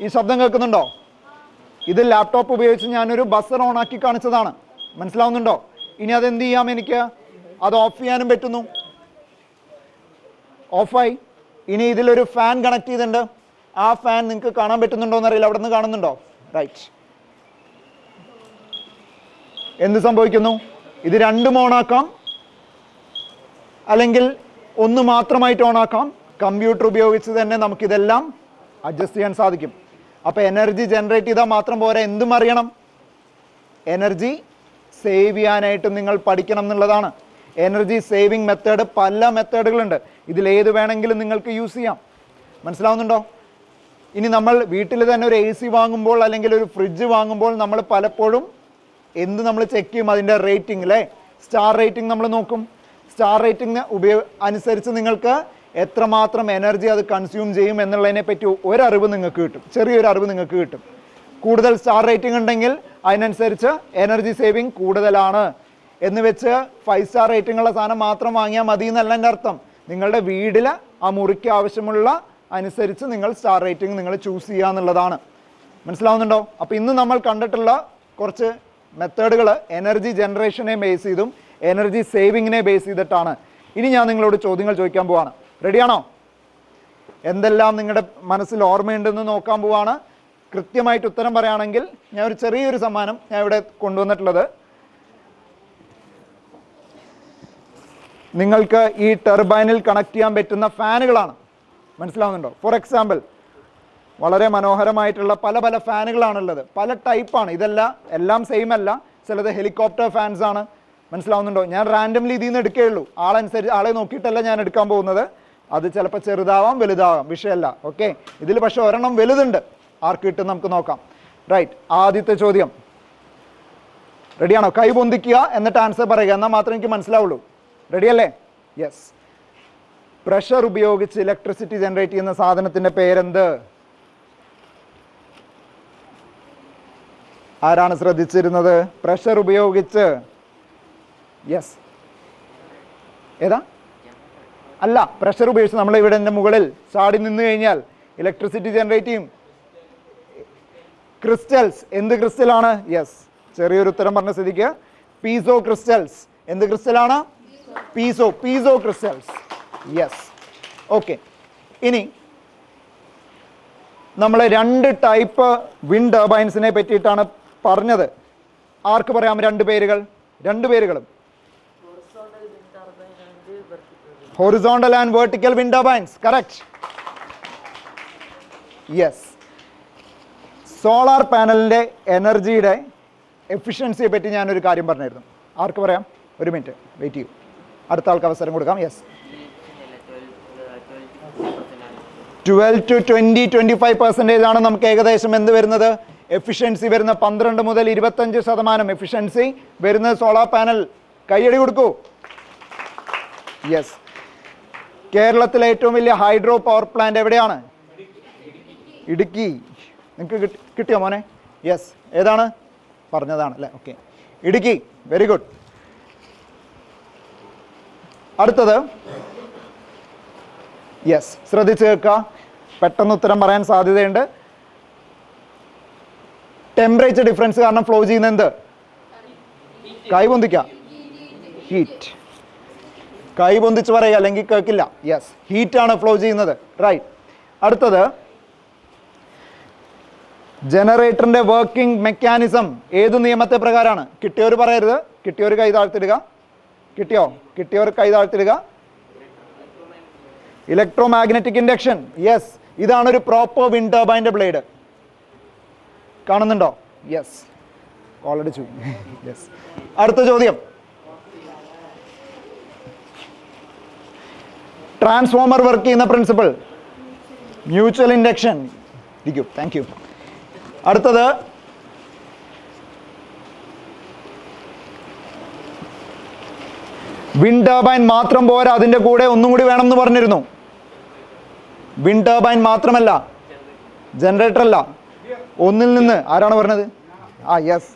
S1: ഈ ശബ്ദം കേൾക്കുന്നുണ്ടോ? ഇത് ലാപ്ടോപ്പ് ഉപയോഗിച്ച് ഞാനൊരു ബസർ ഓൺ ആക്കി കാണിച്ചതാണ്. മനസ്സിലാവുന്നുണ്ടോ? ഇനി അതെന്ത് ചെയ്യാം, എനിക്ക് അത് ഓഫ് ചെയ്യാനും പറ്റുന്നു. ഓഫായി. ഇനി ഇതിലൊരു ഫാൻ കണക്ട് ചെയ്തിട്ടുണ്ട്. ആ ഫാൻ നിങ്ങൾക്ക് കാണാൻ പറ്റുന്നുണ്ടോ എന്നറിയില്ല. അവിടെ നിന്ന് കാണുന്നുണ്ടോ? റൈറ്റ്. എന്ത് സംഭവിക്കുന്നു? ഇത് രണ്ടും ഓണാക്കാം, അല്ലെങ്കിൽ ഒന്ന് മാത്രമായിട്ട് ഓണാക്കാം. കമ്പ്യൂട്ടർ ഉപയോഗിച്ച് തന്നെ നമുക്കിതെല്ലാം അഡ്ജസ്റ്റ് ചെയ്യാൻ സാധിക്കും. അപ്പോൾ എനർജി ജനറേറ്റ് ചെയ്താൽ മാത്രം പോരാ, എന്തും അറിയണം. എനർജി സേവ് ചെയ്യാനായിട്ടും നിങ്ങൾ പഠിക്കണം എന്നുള്ളതാണ്. എനർജി സേവിങ് മെത്തേഡ് പല മെത്തേഡുകളുണ്ട്. ഇതിലേത് വേണമെങ്കിലും നിങ്ങൾക്ക് യൂസ് ചെയ്യാം. മനസ്സിലാവുന്നുണ്ടോ? ഇനി നമ്മൾ വീട്ടിൽ തന്നെ ഒരു AC വാങ്ങുമ്പോൾ അല്ലെങ്കിൽ ഒരു ഫ്രിഡ്ജ് വാങ്ങുമ്പോൾ നമ്മൾ പലപ്പോഴും നമ്മൾ ചെക്ക് ചെയ്യും, അതിൻ്റെ റേറ്റിംഗ് അല്ലേ, സ്റ്റാർ റേറ്റിംഗ് നമ്മൾ നോക്കും. സ്റ്റാർ റേറ്റിംഗ് അനുസരിച്ച് നിങ്ങൾക്ക് എത്രമാത്രം എനർജി അത് കൺസ്യൂം ചെയ്യും എന്നുള്ളതിനെ പറ്റി ഒരറിവ് നിങ്ങൾക്ക് കിട്ടും, ചെറിയൊരു അറിവ് നിങ്ങൾക്ക് കിട്ടും. കൂടുതൽ സ്റ്റാർ റേറ്റിംഗ് ഉണ്ടെങ്കിൽ അതിനനുസരിച്ച് എനർജി സേവിങ് കൂടുതലാണ്. എന്ന് വെച്ച് 5 സ്റ്റാർ റേറ്റിംഗ് ഉള്ള സാധനം മാത്രം വാങ്ങിയാൽ മതി എന്നല്ല എൻ്റെ അർത്ഥം. നിങ്ങളുടെ വീട്ടിൽ ആ മുറിക്ക് ആവശ്യമുള്ള അനുസരിച്ച് നിങ്ങൾ സ്റ്റാർ റേറ്റിംഗ് നിങ്ങൾ ചൂസ് ചെയ്യുക എന്നുള്ളതാണ്. മനസ്സിലാവുന്നുണ്ടോ? അപ്പോൾ ഇന്ന് നമ്മൾ കണ്ടിട്ടുള്ള കുറച്ച് മെത്തേഡുകൾ എനർജി ജനറേഷനെ ബേസ് ചെയ്തും എനർജി സേവിങ്ങിനെ ബേസ് ചെയ്തിട്ടാണ്. ഇനി ഞാൻ നിങ്ങളോട് ചോദ്യങ്ങൾ ചോദിക്കാൻ പോവാണ്. റെഡിയാണോ? എന്തെല്ലാം നിങ്ങളുടെ മനസ്സിൽ ഓർമ്മയുണ്ടെന്ന് നോക്കാൻ പോവാണ്. കൃത്യമായിട്ട് ഉത്തരം പറയുകയാണെങ്കിൽ ഞാൻ ഒരു ചെറിയൊരു സമ്മാനം ഞാൻ ഇവിടെ കൊണ്ടുവന്നിട്ടുള്ളത്. നിങ്ങൾക്ക് ഈ ടെർബൈനിൽ കണക്ട് ചെയ്യാൻ പറ്റുന്ന ഫാനുകളാണ്. മനസ്സിലാവുന്നുണ്ടോ? ഫോർ എക്സാമ്പിൾ, വളരെ മനോഹരമായിട്ടുള്ള പല പല ഫാനുകളാണുള്ളത്. പല ടൈപ്പാണ്. എല്ലാം സെയിം അല്ല. ചിലത് ഹെലികോപ്റ്റർ ഫാൻസ് ആണ്. മനസ്സിലാവുന്നുണ്ടോ? ഞാൻ റാൻഡംലി ഇതിൽ നിന്ന് എടുക്കുകയുള്ളൂ. ആളെ നോക്കിയിട്ടല്ല ഞാൻ എടുക്കാൻ പോകുന്നത്. അത് ചിലപ്പോൾ ചെറുതാവാം വലുതാവാം, വിഷയമല്ല. ഓക്കെ, ഇതിൽ പക്ഷെ ഒരെണ്ണം വലുതുണ്ട്. ആർക്ക് കിട്ടും നമുക്ക് നോക്കാം. റൈറ്റ്, ആദ്യത്തെ ചോദ്യം. റെഡിയാണോ? കൈ പൊന്തിക്കുക എന്നിട്ട് ആൻസർ പറയുക, എന്നാൽ മാത്രമേ എനിക്ക് മനസ്സിലാവുള്ളൂ. റെഡിയല്ലേ? യെസ്. പ്രഷർ ഉപയോഗിച്ച് ഇലക്ട്രിസിറ്റി ജനറേറ്റ് ചെയ്യുന്ന സാധനത്തിൻ്റെ പേരെന്ത്? ആരാണ് ശ്രദ്ധിച്ചിരുന്നത്? പ്രഷർ ഉപയോഗിച്ച്. യെസ്, ഏതാ? അല്ല, പ്രഷർ ഉപയോഗിച്ച് നമ്മൾ ഇവിടെ എൻ്റെ മുകളിൽ ചാടി നിന്ന് കഴിഞ്ഞാൽ ഇലക്ട്രിസിറ്റി ജനറേറ്റ് ചെയ്യും. ക്രിസ്റ്റൽസ്. എന്ത് ക്രിസ്റ്റലാണ്? യെസ്, ചെറിയൊരു ഉത്തരം പറഞ്ഞ സ്ഥിതിക്ക് പീസോ ക്രിസ്റ്റൽസ്. എന്ത് ക്രിസ്റ്റലാണ്? Piezo crystals. യെസ്. ഓക്കെ, ഇനി നമ്മൾ 2 ടൈപ്പ് വിൻഡ് ടർബൈൻസിനെ പറ്റിയിട്ടാണ് പറഞ്ഞത്. ആർക്ക് പറയാം 2 പേരുകൾ? 2 പേരുകളും. Horizontal and vertical wind turbines. Correct. Yes. Solar പാനലിൻ്റെ എനർജിയുടെ എഫിഷ്യൻസിയെ പറ്റി ഞാനൊരു കാര്യം പറഞ്ഞിരുന്നു. ആർക്ക് പറയാം? ഒരു മിനിറ്റ് വെയിറ്റ് ചെയ്യൂ, അടുത്ത ആൾക്ക് അവസരം കൊടുക്കാം. യെസ്. 12 to 20-25% ആണ് നമുക്ക് ഏകദേശം എന്ത് വരുന്നത്? എഫിഷ്യൻസി വരുന്ന. 12 മുതൽ 25% എഫിഷ്യൻസി വരുന്നത് സോളാർ പാനൽ. കൈയടി കൊടുക്കൂ. യെസ്. കേരളത്തിലെ ഏറ്റവും വലിയ ഹൈഡ്രോ പവർ പ്ലാന്റ് എവിടെയാണ്? ഇടുക്കി. നിങ്ങൾക്ക് കിട്ടിയോ മോനെ? യെസ്. ഏതാണ്? പറഞ്ഞതാണ് അല്ലേ? ഓക്കെ, ഇടുക്കി. Very good. അടുത്തത്. യെസ്, ശ്രദ്ധിച്ച് കേൾക്കുക, പെട്ടെന്ന് ഉത്തരം പറയാൻ സാധ്യതയുണ്ട്. ടെമ്പറേച്ചർ ഡിഫറൻസ് കാരണം ഫ്ലോ ചെയ്യുന്ന എന്ത്? കൈ പൊന്തിക്കാം. ഹീറ്റ്. കൈ പൊന്തിച്ച് പറയുക, അല്ലെങ്കിൽ കേൾക്കില്ല. യെസ്, ഹീറ്റാണ് ഫ്ലോ ചെയ്യുന്നത്. റൈറ്റ്. അടുത്തത്, ജനറേറ്ററിന്റെ വർക്കിംഗ് മെക്കാനിസം ഏത് നിയമത്തെ പ്രകാരമാണ്? കിട്ടിയവർ പറയരുത്. കിട്ടിയവർ കൈ താഴ്ത്തിടുക. കിട്ടിയവർ കൈ താഴ്ത്തിടുക. Electromagnetic induction. യെസ്, ഇതാണ് ഒരു പ്രോപ്പർ വിൻഡ് ടർബൈൻ്റെ ബ്ലേഡ്. കാണുന്നുണ്ടോ? യെസ്, കോളടിച്ചു. യെസ്. അടുത്ത ചോദ്യം. ട്രാൻസ്ഫോമർ വർക്ക് ചെയ്യുന്ന പ്രിൻസിപ്പിൾ? Mutual induction. ഇരിക്കൂ. Thank you. അടുത്തത്, വിൻഡ് ടർബൈൻ മാത്രം പോരാ, അതിൻ്റെ കൂടെ ഒന്നും കൂടി വേണമെന്ന് പറഞ്ഞിരുന്നു. വിൻഡ് ടർബൈൻ മാത്രമല്ല, ജനറേറ്റർ അല്ല, ഒന്നിൽ നിന്ന്. ആരാണ് പറഞ്ഞത്? ആ യെസ്,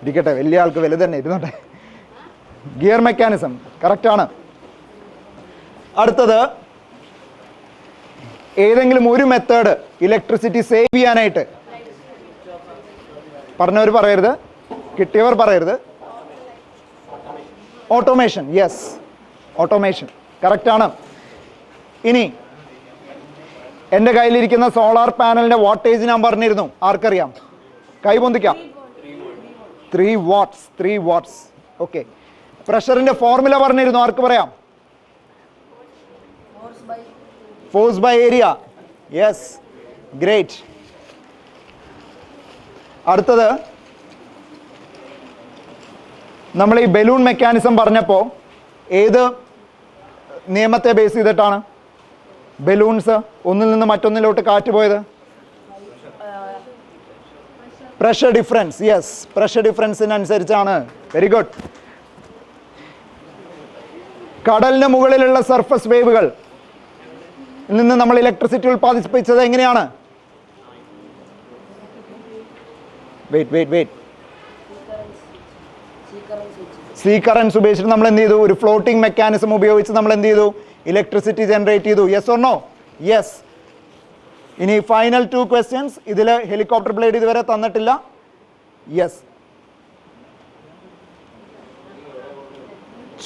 S1: ഇരിക്കട്ടെ, വലിയ ആൾക്ക് വലുത് തന്നെ ഇരുന്നോട്ടെ. ഗിയർ മെക്കാനിസം കറക്റ്റാണ്. അടുത്തത്, ഏതെങ്കിലും ഒരു മെത്തേഡ് ഇലക്ട്രിസിറ്റി സേവ് ചെയ്യാനായിട്ട് പറഞ്ഞവർ പറയരുത്, കിട്ടിയവർ പറയരുത്. ഓട്ടോമേഷൻ. യെസ്, ഓട്ടോമേഷൻ കറക്റ്റാണ്. ഇനി എൻ്റെ കയ്യിലിരിക്കുന്ന സോളാർ പാനലിൻ്റെ വാട്ടേജ് ഞാൻ പറഞ്ഞിരുന്നു. ആർക്കറിയാം? കൈ പൊന്തിക്കാം. 3 വാട്ട്സ്. 3 വാട്ട്സ്. ഓക്കെ. പ്രഷറിൻ്റെ ഫോർമുല പറഞ്ഞിരുന്നു. ആർക്ക് പറയാം? Force by area. Yes, great. അടുത്തത്, നമ്മൾ ഈ ബലൂൺ മെക്കാനിസം പറഞ്ഞപ്പോൾ ഏത് നിയമത്തെ ബേസ് ചെയ്തിട്ടാണ് ബലൂൺസ് ഒന്നിൽ നിന്ന് മറ്റൊന്നിലോട്ട് കാറ്റ് പോയത്? Pressure difference. യെസ്, പ്രഷർ ഡിഫറൻസിനനുസരിച്ചാണ്. Very good. കടലിന് മുകളിലുള്ള സർഫസ് വേവുകൾ നിന്ന് നമ്മൾ ഇലക്ട്രിസിറ്റി ഉൽപ്പാദിപ്പിച്ചത് എങ്ങനെയാണ്? സീ കറൻസ് ഉപയോഗിച്ചിട്ട് നമ്മൾ എന്ത് ചെയ്തു? ഒരു ഫ്ലോട്ടിംഗ് മെക്കാനിസം ഉപയോഗിച്ച് നമ്മൾ എന്ത് ചെയ്തു? ഇലക്ട്രിസിറ്റി ജനറേറ്റ് ചെയ്തു. Yes or no? യെസ്. ഇനി ഫൈനൽ 2 ക്വസ്റ്റ്യൻസ്. ഇതിൽ ഹെലികോപ്റ്റർ ബ്ലേഡ് ഇതുവരെ തന്നിട്ടില്ല. യെസ്.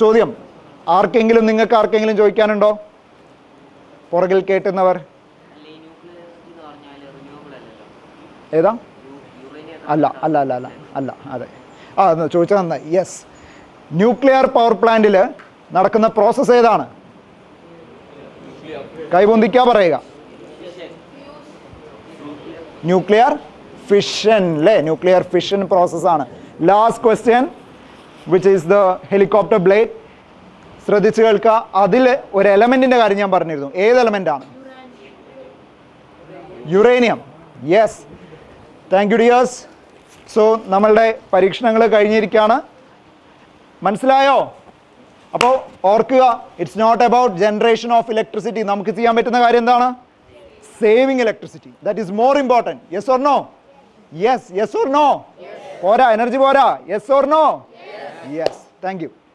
S1: ചോദ്യം ആർക്കെങ്കിലും, നിങ്ങൾക്ക് ആർക്കെങ്കിലും ചോദിക്കാനുണ്ടോ? പുറകിൽ കേട്ടുന്നവർ. ഏതാ? അല്ല അല്ല അല്ല അല്ല അല്ല അതെ, ആ ചോദിച്ചാൽ നന്നായി. യെസ്. ന്യൂക്ലിയർ പവർ പ്ലാന്റിൽ നടക്കുന്ന പ്രോസസ്സ് ഏതാണ്? കൈപൊന്തിക്കാ പറയുക. ന്യൂക്ലിയർ ഫിഷൻ അല്ലേ? ന്യൂക്ലിയർ ഫിഷൻ പ്രോസസ്സാണ്. Last question, which is the helicopter blade. ശ്രദ്ധിച്ചു കേൾക്കുക. അതിൽ ഒരു എലമെൻറ്റിൻ്റെ കാര്യം ഞാൻ പറഞ്ഞിരുന്നു. ഏത് എലമെൻ്റാണ്? Uranium. Yes, thank you dears. So നമ്മളുടെ പരീക്ഷണങ്ങൾ കഴിഞ്ഞിരിക്കുകയാണ്. മനസ്സിലായോ? അപ്പോൾ ഓർക്കുക, it's not about generation of electricity. നമുക്ക് ചെയ്യാൻ പറ്റുന്ന കാര്യം എന്താണ്? Saving electricity. That is more important. Yes or no? Yes. Yes or no? പോരാ, എനർജി പോരാ. Yes or no? Yes. Thank U.